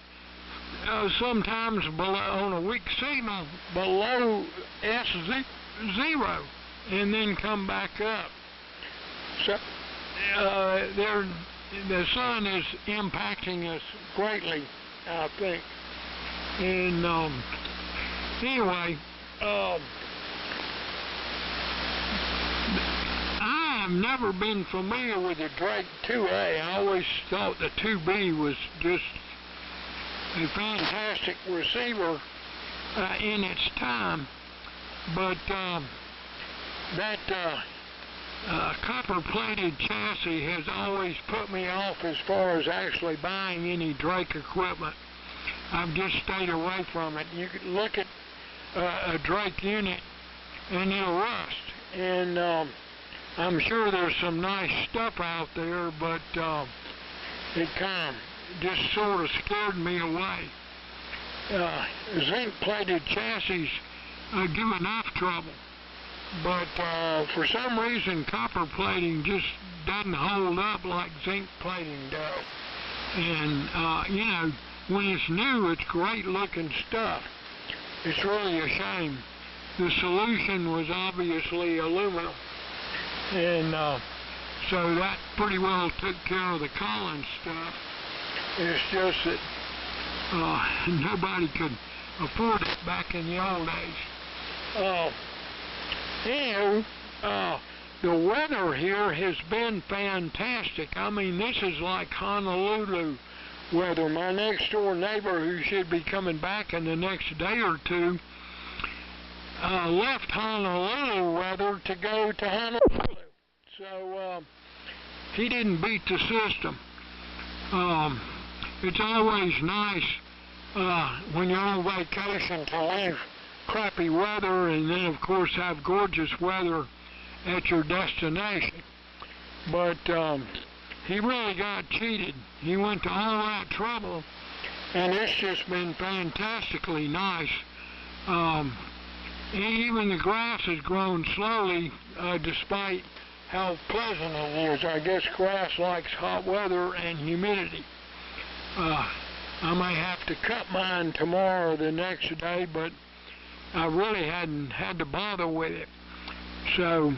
sometimes below, on a weak signal below S0 and then come back up. So the sun is impacting us greatly, I think. And anyway, I have never been familiar with the Drake 2A. I always thought the 2B was just a fantastic receiver in its time, but that copper-plated chassis has always put me off as far as actually buying any Drake equipment. I've just stayed away from it. You could look at a Drake unit and it'll rust, and I'm sure there's some nice stuff out there, but it kind of just sort of scared me away. Zinc-plated chassis give enough trouble, but for some reason copper plating just doesn't hold up like zinc plating does. And you know, when it's new, it's great looking stuff. It's really a shame. The solution was obviously aluminum, and so that pretty well took care of the Collins stuff. It's just that nobody could afford it back in the old days. Anywho, the weather here has been fantastic. I mean, this is like Honolulu weather. My next door neighbor, who should be coming back in the next day or two, left Honolulu weather to go to Honolulu. So he didn't beat the system. It's always nice when you're on vacation to leave crappy weather and then of course have gorgeous weather at your destination. But he really got cheated. He went to all that trouble, and it's just been fantastically nice. Even the grass has grown slowly, despite how pleasant it is. I guess grass likes hot weather and humidity. I may have to cut mine tomorrow or the next day, but I really hadn't had to bother with it. So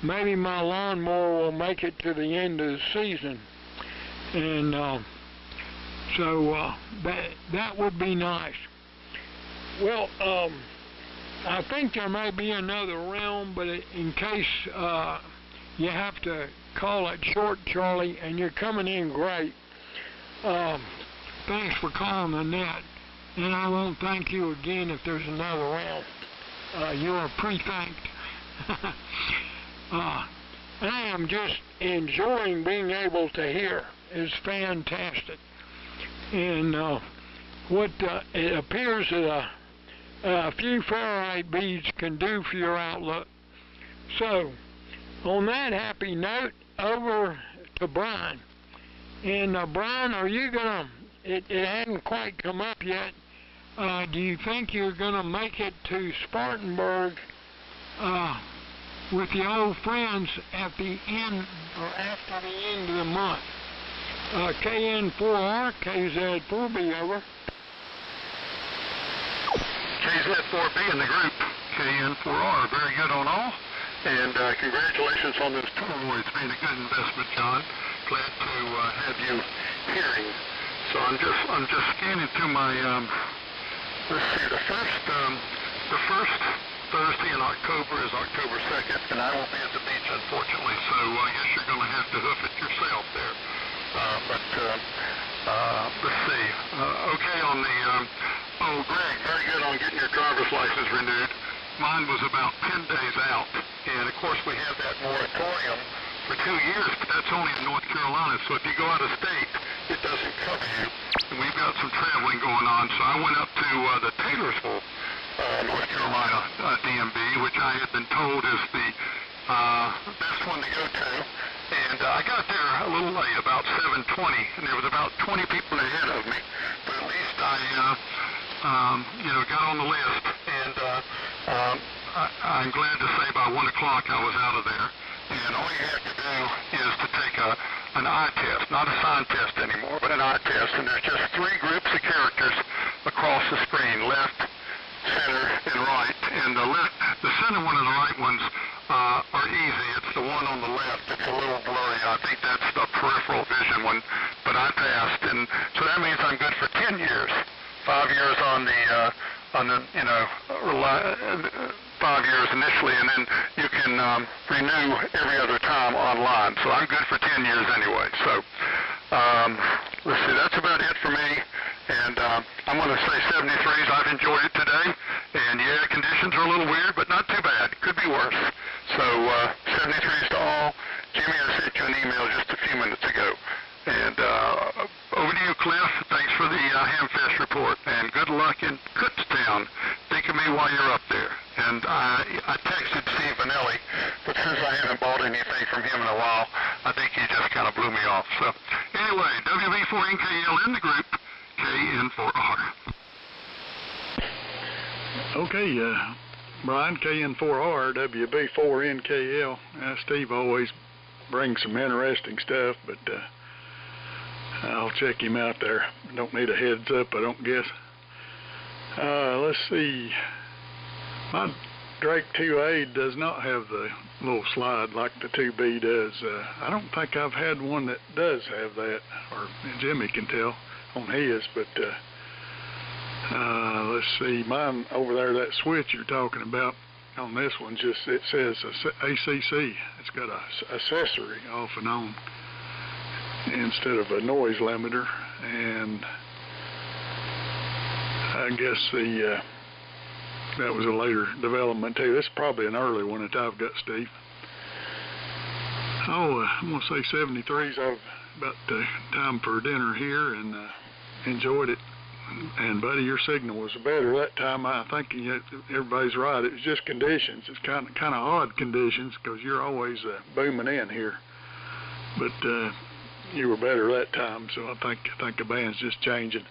maybe my lawnmower will make it to the end of the season. And so that would be nice. Well, I think there may be another round, but in case you have to call it short, Charlie, and you're coming in great. Thanks for calling the net, and I won't thank you again if there's another round. You are pre-thanked. I am just enjoying being able to hear. It's fantastic. And what it appears that a few Faraday beads can do for your outlook. So, on that happy note, over to Brian. And Brian, are you gonna? It hadn't quite come up yet. Do you think you're gonna make it to Spartanburg with the old friends at the end or after the end of the month? KN4R, KZ4B, over. KZ4B in the group, KN4R, very good on all. And congratulations on this tour. It's been a good investment, John. Glad to have you hearing. So I'm just scanning through my let's see, the first Thursday in October is October 2nd, and I won't be at the beach, unfortunately, so I guess you're going to have to hoof it yourself there. Let's see. Okay on the, Greg, very good on getting your driver's license renewed. Mine was about 10 days out, and of course we have that moratorium for 2 years, but that's only in North Carolina, so if you go out of state, it doesn't cover you. And we've got some traveling going on, so I went up to the Taylorsville, North Carolina DMV, which I had been told is the best one to go to. And I got there a little late, about 7:20, and there was about 20 people ahead of me. But at least I, got on the list, and I'm glad to say by 1 o'clock I was out of there. And all you have to do is to take an eye test, not a sign test anymore, but an eye test. And there's just 3 groups of characters across the screen: left, center, and right. And the center one and the right ones are easy. It's the one on the left that's a little blurry. I think that's the peripheral vision one, but I passed, and so that means I'm good for 10 years. 5 years on the 5 years initially, and then you can renew every other time online. So I'm good for 10 years anyway. So let's see, that's about it for me. And I'm going to say 73s. I've enjoyed it today. And yeah, conditions are a little weird, but not too bad. Could be worse. So 73s to all. Jimmy, I sent you an email just a few minutes ago. And over to you, Cliff. Thanks for the Hamfest report. And good luck in Kutztown. Think of me while you're up there. And I texted Steve Vanelli, but since I haven't bought anything from him in a while, I think he just kind of blew me off. So anyway, WV4NKL in the group, KN4R. Okay, Brian, KN4R, WB4NKL. Steve always brings some interesting stuff, but I'll check him out there. Don't need a heads up, I don't guess. Let's see. My Drake 2A does not have the little slide like the 2B does. I don't think I've had one that does have that, or Jimmy can tell on his, but let's see, mine over there, that switch you're talking about on this one, just it says ACC. It's got a accessory off and on instead of a noise limiter, and I guess that was a later development too. This is probably an early one that I've got, Steve. Oh, I'm going to say 73s. I've about time for dinner here, and enjoyed it. And buddy, your signal was better that time. I think everybody's right. It was just conditions. It's kind of odd conditions because you're always booming in here. But you were better that time, so I think the band's just changing.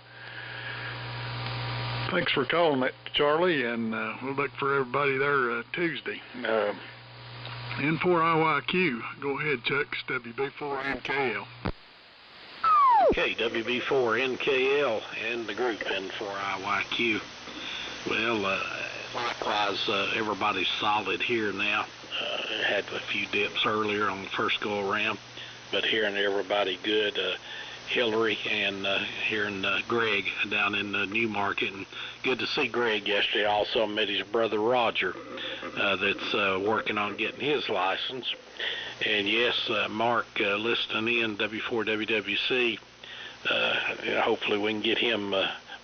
Thanks for calling it, Charlie, and we'll look for everybody there Tuesday. N4IYQ. Go ahead, Chuck. It's WB4NKL. Okay, WB4NKL and the group N4IYQ. Well, likewise, everybody's solid here now. Had a few dips earlier on the first go around, but hearing everybody good. Hillary and hearing Greg down in Newmarket, and good to see Greg yesterday. Also met his brother Roger that's working on getting his license. And yes, Mark listening in W4WWC. Hopefully we can get him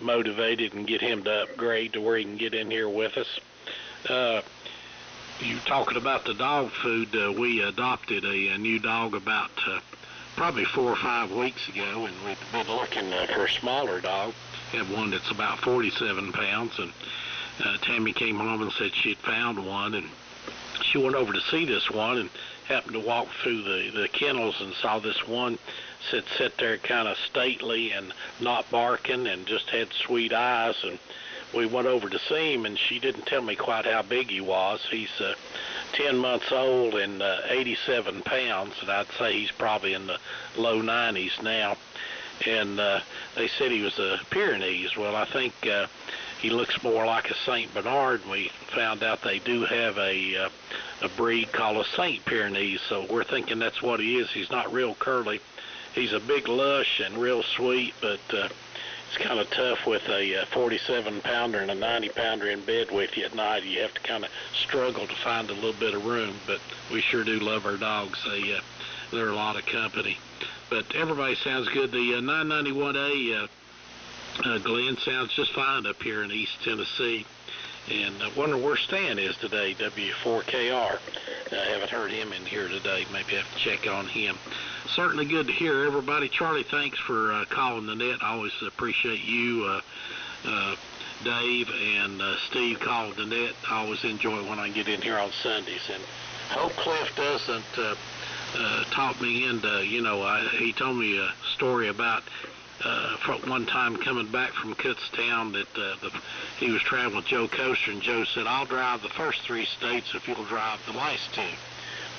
motivated and get him to upgrade to where he can get in here with us. You talking about the dog food, we adopted a new dog about probably 4 or 5 weeks ago, and we've been looking for a smaller dog. Have one that's about 47 pounds, and Tammy came home and said she'd found one, and she went over to see this one and happened to walk through the kennels and saw this one sit there kind of stately and not barking and just had sweet eyes, and we went over to see him, and she didn't tell me quite how big he was. He's 10 months old and 87 pounds, and I'd say he's probably in the low 90s now. And they said he was a Pyrenees. Well, I think he looks more like a St. Bernard. We found out they do have a breed called a St. Pyrenees, so we're thinking that's what he is. He's not real curly. He's a big lush and real sweet, but it's kind of tough with a 47-pounder and a 90-pounder in bed with you at night. You have to kind of struggle to find a little bit of room, but we sure do love our dogs. They're a lot of company. But everybody sounds good. The 991A Glenn sounds just fine up here in East Tennessee. And I wonder where Stan is today, W4KR. I haven't heard him in here today. Maybe I have to check on him. Certainly good to hear everybody. Charlie, thanks for calling the net. I always appreciate you Dave and Steve calling the net. I always enjoy when I get in here on Sundays. And hope Cliff doesn't talk me into, he told me a story about one time coming back from Kutztown that he was traveling with Joe Coaster, and Joe said, I'll drive the first 3 states if you'll drive the last 2.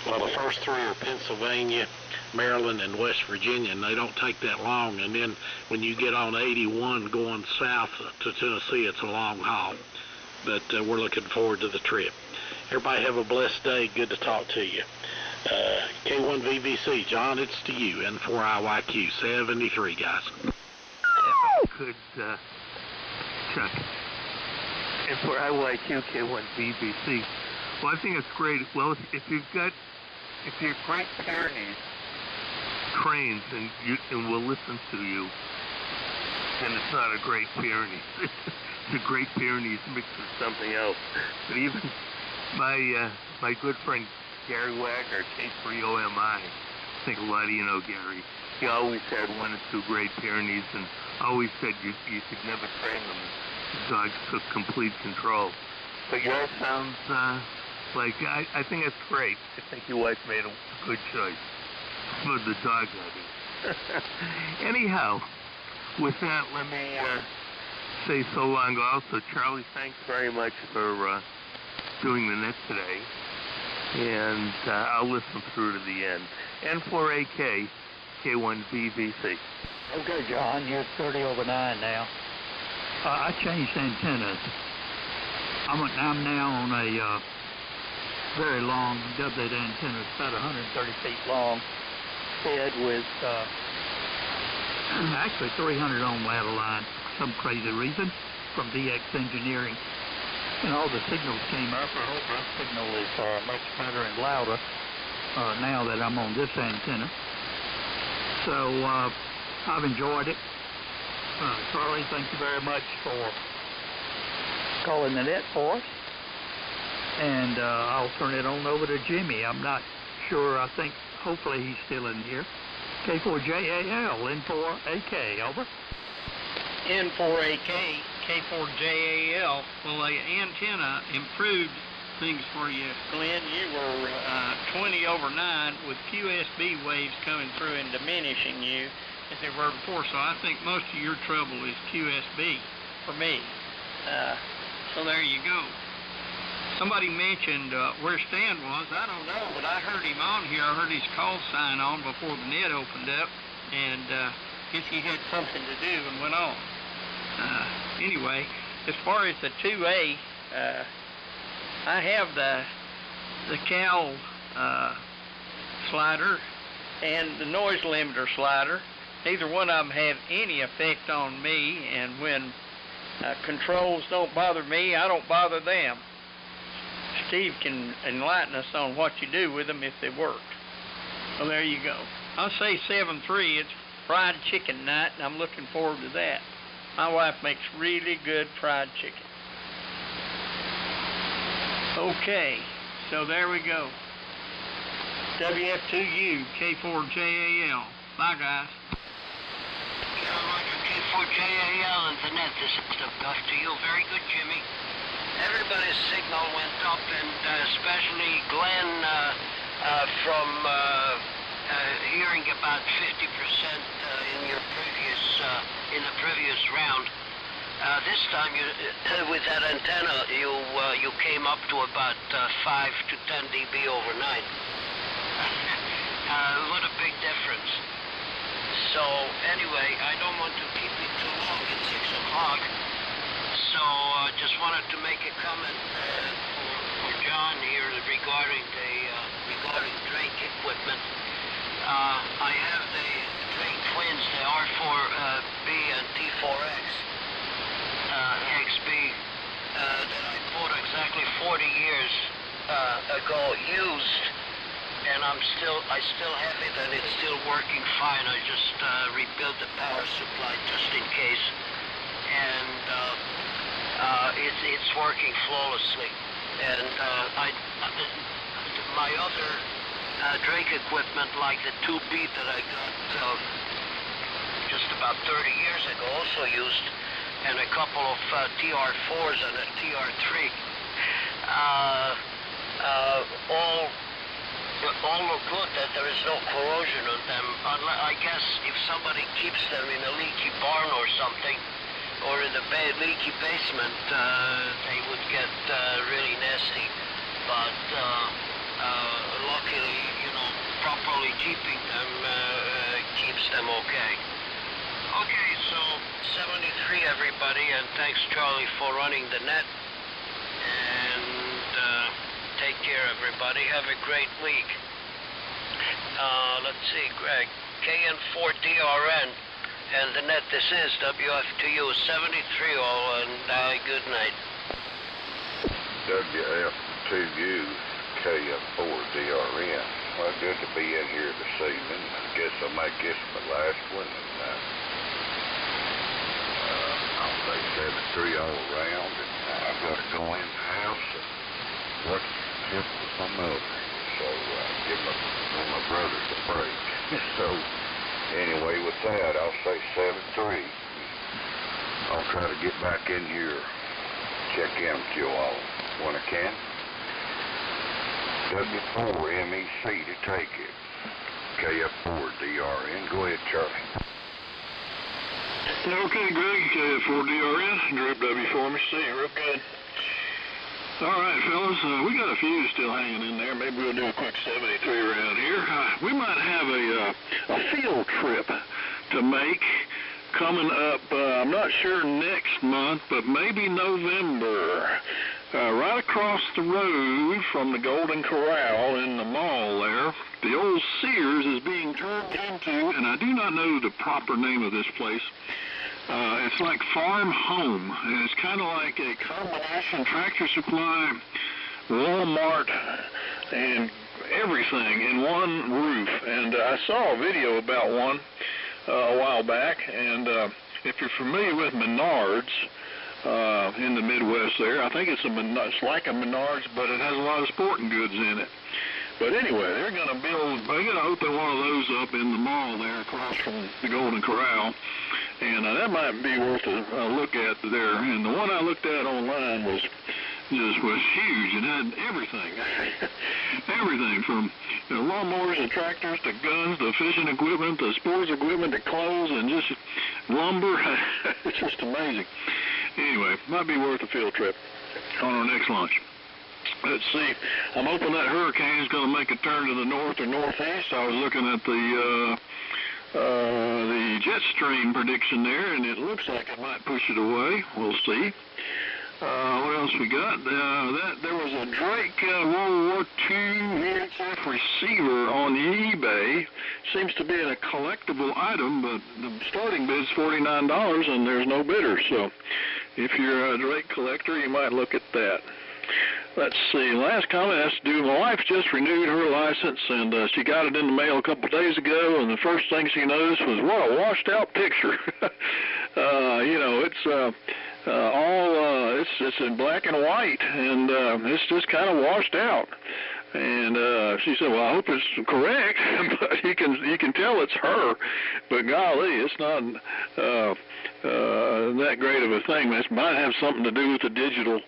Well, the first 3 are Pennsylvania, Maryland, and West Virginia, and they don't take that long. And then when you get on 81 going south to Tennessee, it's a long haul. But we're looking forward to the trip. Everybody have a blessed day. Good to talk to you. K1VVC, John, it's to you. N4IYQ 73, guys. Good, Chuck. N4IYQ K1VVC. Well, I think it's great. Well, if your Great Pyrenees trains and will listen to you, then it's not a Great Pyrenees. It's a Great Pyrenees mixed with something else. But even my good friend Gary Wagner, K3OMI, I think a lot of you know Gary. He always had 1 or 2 Great Pyrenees, and always said you could never train them. The dogs took complete control. But yours sounds like, I think it's great. I think your wife made a good choice for the dog, I mean. Anyhow, with that, let me say so long also. Charlie, thanks very much for doing the net today. And I'll listen through to the end. N4AK, K1VVC. Okay, John, you're 30 over 9 now. I changed antennas. I'm now on a very long doublet antenna. It's about 130 feet long, fed with actually 300 ohm ladder line for some crazy reason from DX Engineering. And all the signals came up. I hope my signal is much better and louder now that I'm on this antenna. So I've enjoyed it. Charlie, thank you very much for calling the net for us. And I'll turn it on over to Jimmy. I'm not sure. I think hopefully he's still in here. K4JAL, N4AK, over. N4AK, K4JAL. Well, the antenna improved things for you, Glenn. You were 20 over 9 with QSB waves coming through and diminishing you as they were before. So I think most of your trouble is QSB for me. So there you go. Somebody mentioned where Stan was. I don't know, but I heard him on here. I heard his call sign on before the net opened up, and guess he had something to do and went on. Anyway, as far as the 2A, I have the Cal slider and the noise limiter slider. Neither one of them have any effect on me, and when controls don't bother me, I don't bother them. Steve can enlighten us on what you do with them if they work. So there you go. I'll say 7-3. It's fried chicken night, and I'm looking forward to that. My wife makes really good fried chicken. Okay, so there we go. WF2U, K4JAL. Bye, guys. K4JAL and the net. This is stuff to you. Very good, Jimmy. Everybody's signal went up, and especially Glenn from hearing about 50% in the previous round. This time, with that antenna, you came up to about 5 to 10 dB over 9. What a big difference. So anyway, I don't want to keep it too long. It's 6 o'clock. So just wanted to make a comment for John here regarding Drake equipment. I have the Drake twins, the R4B and T4X XB that I bought exactly 40 years ago, used, and I still have it, and it's still working fine. I just rebuilt the power supply just in case, and it's working flawlessly. And my other Drake equipment, like the 2B that I got just about 30 years ago, also used, and a couple of TR4s and a TR3. All look good, that there is no corrosion on them. I guess if somebody keeps them in a leaky barn or something, or in a leaky basement, they would get really nasty. But luckily, properly keeping them keeps them okay. Okay, so 73 everybody, and thanks Charlie for running the net. And take care everybody. Have a great week. Let's see, Greg. KN4DRN and the net. This is WF2U 73 all, and good night. WF2U KN4DRN. Well, good to be in here this evening. I guess I'll make this my last one. And, I'll say 73 all around. And I've got to go in the house and watch hip with my mother. So give my brothers a break. So anyway, with that, I'll say 7-3. I'll try to get back in here, check in with you all when I can. W4MEC to take it. KF4DRN. Go ahead, Charlie. Okay, Greg, KF4DRN, Group W4MEC, real good. All right, fellas, we got a few still hanging in there. Maybe we'll do a quick 73 around here. We might have a field trip to make coming up, I'm not sure next month, but maybe November. Right across the road from the Golden Corral in the mall there, the old Sears is being turned into, and I do not know the proper name of this place. It's like Farm Home, and it's kind of like a combination Tractor Supply, Walmart, and everything in one roof. And I saw a video about one a while back, and if you're familiar with Menards in the Midwest there, I think it's like a Menards, but it has a lot of sporting goods in it. But anyway, they're going to open one of those up in the mall there across from the Golden Corral, and that might be worth a look at there. And the one I looked at online was huge. It had everything, everything from lawnmowers to tractors to guns to fishing equipment to sports equipment to clothes and just lumber. It's just amazing. Anyway, might be worth a field trip on our next launch. Let's see. I'm hoping that hurricane is going to make a turn to the north or northeast. I was looking at the jet stream prediction there, and it looks like it might push it away. We'll see. What else we got? There was a Drake World War II VHF receiver on eBay. Seems to be a collectible item, but the starting bid's $49, and there's no bidder. So if you're a Drake collector, you might look at that. Let's see, last comment has to do, my wife just renewed her license, and she got it in the mail a couple of days ago, and the first thing she noticed was, what a washed-out picture. It's in black and white, and it's just kind of washed out. And she said, well, I hope it's correct, but you can tell it's her. But golly, it's not that great of a thing. This might have something to do with the digital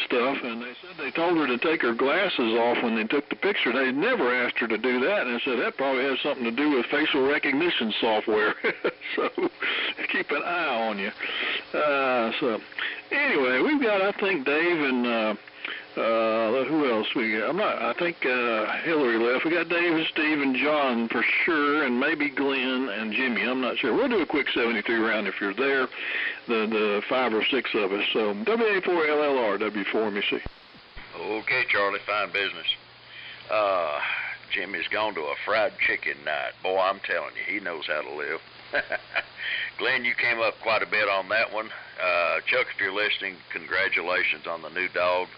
stuff. And they said they told her to take her glasses off when they took the picture. They never asked her to do that. And I said, that probably has something to do with facial recognition software. So keep an eye on you. So anyway, we've got, I think, Dave and who else we got? I think Hillary left. We got Dave and Steve and John for sure, and maybe Glenn and Jimmy. I'm not sure. We'll do a quick 73 round if you're there, the 5 or 6 of us. So WA4LLR, W4MEC. Okay, Charlie, fine business. Jimmy's gone to a fried chicken night. Boy, I'm telling you, he knows how to live. Glenn, you came up quite a bit on that one. Chuck, if you're listening, congratulations on the new dog.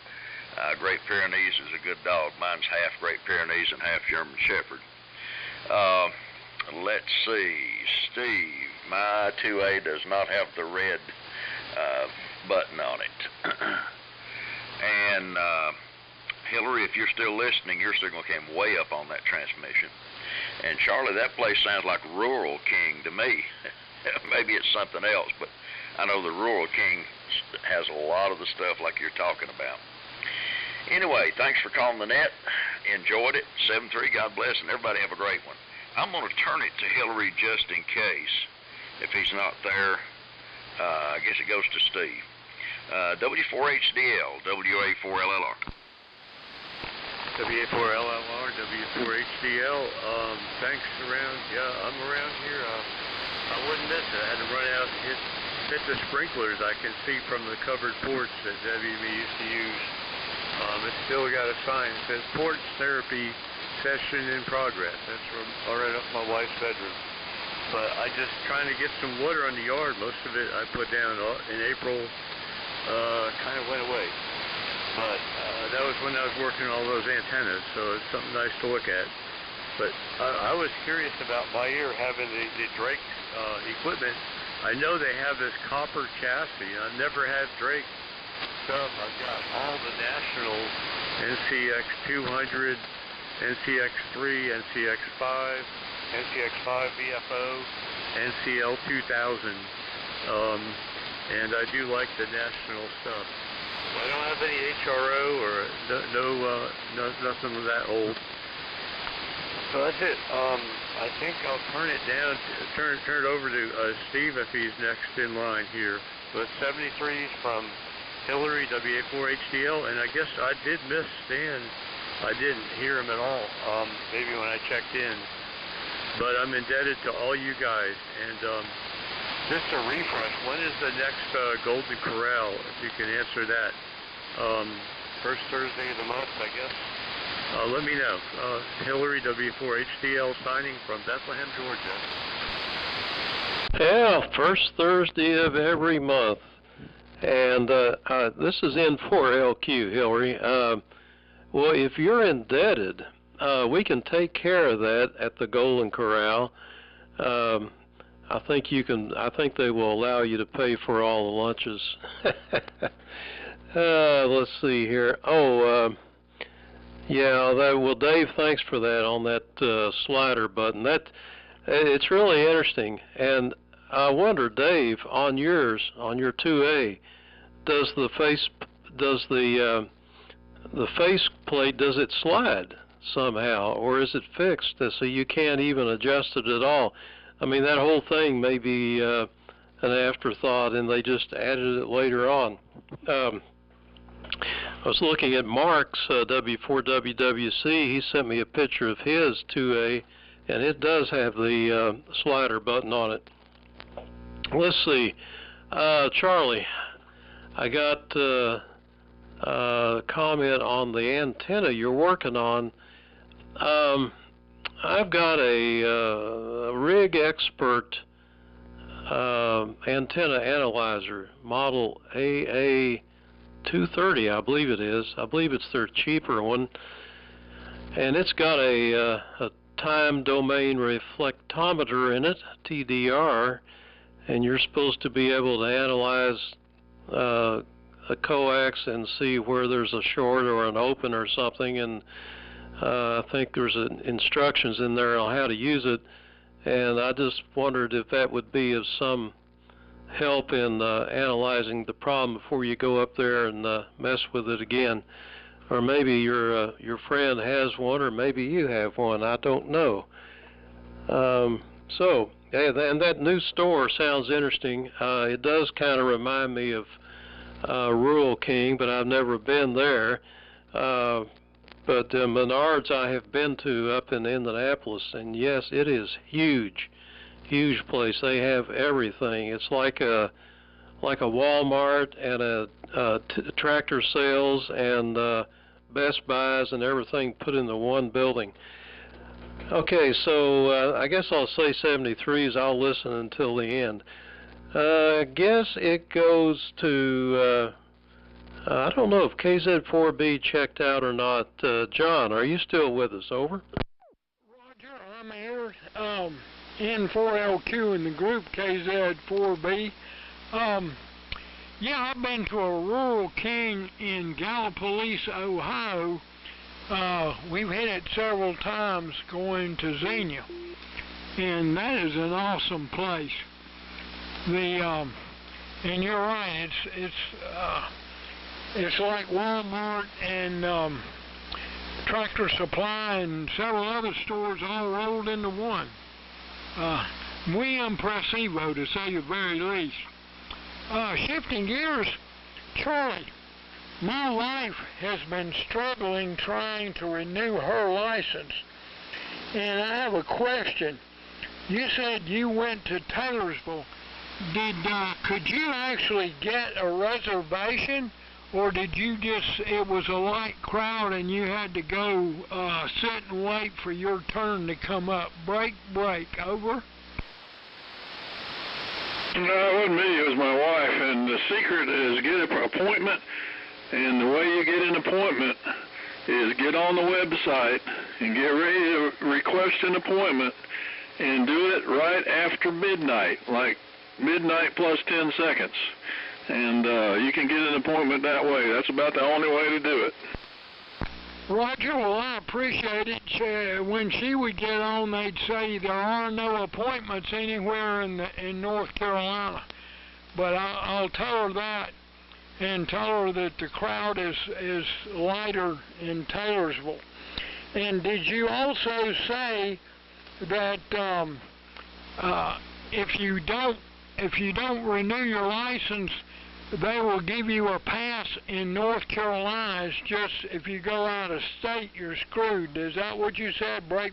Great Pyrenees is a good dog. Mine's half Great Pyrenees and half German Shepherd. Let's see. Steve, my 2A does not have the red button on it. And Hillary, if you're still listening, your signal came way up on that transmission. And Charlie, that place sounds like Rural King to me. Maybe it's something else, but I know the Rural King has a lot of the stuff like you're talking about. Anyway, thanks for calling the net. Enjoyed it. 7-3, God bless, and everybody have a great one. I'm going to turn it to Hillary just in case. If he's not there, I guess it goes to Steve. W4HDL, WA4LLR. WA4LLR, W4HDL. Thanks around. Yeah, I'm around here. I wouldn't miss it. I had to run out and hit the sprinklers. I can see from the covered porch that WB used to use. It's still got a sign that says porch therapy session in progress. That's right up my wife's bedroom. But I just trying to get some water on the yard. Most of it I put down in April. Kind of went away. But that was when I was working on all those antennas, so it's something nice to look at. But I was curious about my ear having the Drake equipment. I know they have this copper chassis. I've never had Drake stuff. I've got all the national NCX 200, NCX 3, NCX 5, NCX 5 VFO, NCL 2000. And I do like the national stuff. I don't have any HRO or nothing that old. So that's it. I think I'll turn it down, turn it over to Steve if he's next in line here. So it's 73s from Hillary, WA4HDL, and I guess I did miss Stan. I didn't hear him at all, maybe when I checked in. But I'm indebted to all you guys. And just a refresh, when is the next Golden Corral, if you can answer that? First Thursday of the month, I guess. Let me know. Hillary, W4HDL, signing from Bethlehem, Georgia. Yeah, first Thursday of every month. And this is N4LQ, Hillary. Well, if you're indebted, we can take care of that at the Golden Corral. I think you can. I think they will allow you to pay for all the lunches. Let's see here. Yeah. Well, Dave, thanks for that on that slider button. It's really interesting. And I wonder, Dave, on yours, on your 2A, does the face plate, does it slide somehow, or is it fixed so you can't even adjust it at all? I mean, that whole thing may be an afterthought, and they just added it later on. I was looking at Mark's W4WWC. He sent me a picture of his 2A, and it does have the slider button on it. Let's see. Charlie, I got a comment on the antenna you're working on. I've got a Rig Expert antenna analyzer, model AA230, I believe it is. I believe it's their cheaper one. And it's got a time domain reflectometer in it, TDR, and you're supposed to be able to analyze a coax and see where there's a short or an open or something, and I think there's instructions in there on how to use it, and I just wondered if that would be of some help in analyzing the problem before you go up there and mess with it again. Or maybe your friend has one, or maybe you have one. I don't know. So, yeah, and that new store sounds interesting. It does kind of remind me of Rural King, but I've never been there. But Menards I have been to up in Indianapolis, and yes, it is huge place. They have everything. It's like a Walmart and a tractor sales and Best Buys and everything put into one building. Okay, so I guess I'll say 73s. I'll listen until the end. I guess it goes to, I don't know if KZ4B checked out or not. John, are you still with us? Over. Roger, I'm here. N4LQ in the group, KZ4B. Yeah, I've been to a Rural King in Gallipolis, Ohio. We've hit it several times going to Xenia, and that is an awesome place. And you're right, it's like Walmart and Tractor Supply and several other stores all rolled into one. Muy impresivo, to say the very least. Shifting gears, Charlie, my wife has been struggling trying to renew her license, and I have a question. You said you went to Taylorsville. Could you actually get a reservation, or did you it was a light crowd and you had to go sit and wait for your turn to come up? Break, over? No, it wasn't me, it was my wife, and the secret is get an appointment, and the way you get an appointment is get on the website and get ready to request an appointment and do it right after midnight, like midnight plus 10 seconds. And you can get an appointment that way. That's about the only way to do it. Roger, well, I appreciate it. When she would get on, they'd say there are no appointments anywhere in North Carolina. But I'll tell her that, and tell her that the crowd is lighter in Taylorsville. And did you also say that if you don't renew your license, they will give you a pass in North Carolina? It's just if you go out of state, you're screwed. Is that what you said? Break?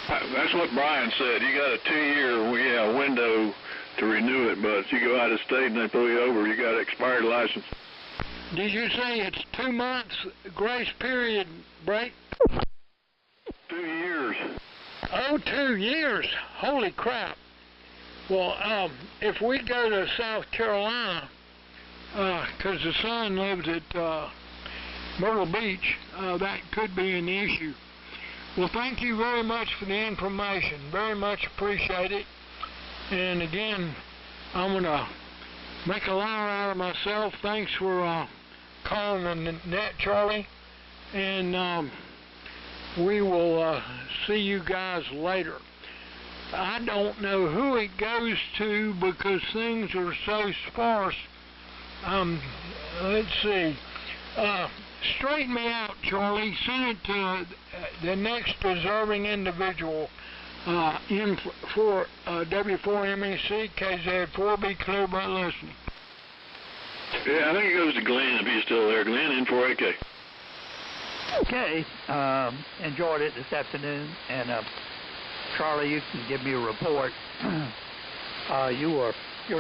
That's what Brian said. You got a 2-year window to renew it, but if you go out of state and they pull you over, you got an expired license. Did you say it's 2 months grace period, break? 2 years. Oh, 2 years. Holy crap. Well, if we go to South Carolina, because the son lives at Myrtle Beach, that could be an issue. Well, thank you very much for the information. Very much appreciate it. And again, I'm going to make a liar out of myself. Thanks for calling the net, Charlie. And we will see you guys later. I don't know who it goes to because things are so sparse. Let's see. Straighten me out, Charlie. Send it to the next deserving individual. For W4MEC, KZ4, be clear about listening. Yeah, I think it goes to Glenn if he's still there. Glenn, N4AK. Okay, enjoyed it this afternoon, and Charlie, you can give me a report. Your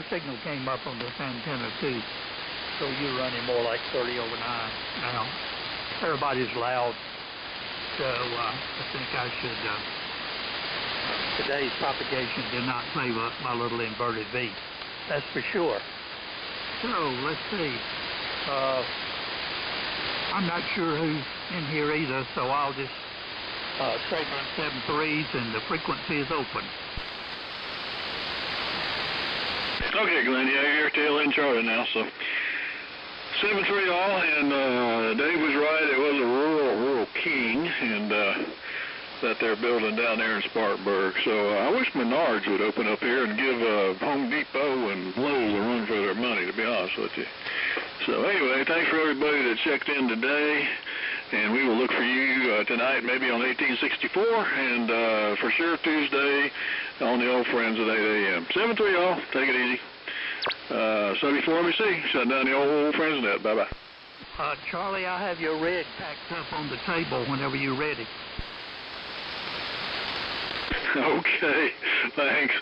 signal came up on this antenna too, so you're running more like 30 over 9 now. Everybody's loud, so I think I should. Today's propagation did not favor my little inverted V, that's for sure. So let's see. I'm not sure who's in here either, so I'll just straight run 7.3s, and the frequency is open. Okay, Glenn, yeah, you're tail end Charlie now, so 7.3 all, and Dave was right, it was a rural king, and that they're building down there in Spartanburg. So I wish Menards would open up here and give Home Depot and Lowe's a run for their money, to be honest with you. So anyway, thanks for everybody that checked in today, and we will look for you tonight maybe on 1864, and for sure Tuesday on the Old Friends at 8 a.m. 7-3 y'all, take it easy. W4MEC, shut down the Old Friends net, bye-bye. Charlie, I have your red packed up on the table whenever you're ready. Okay, thanks.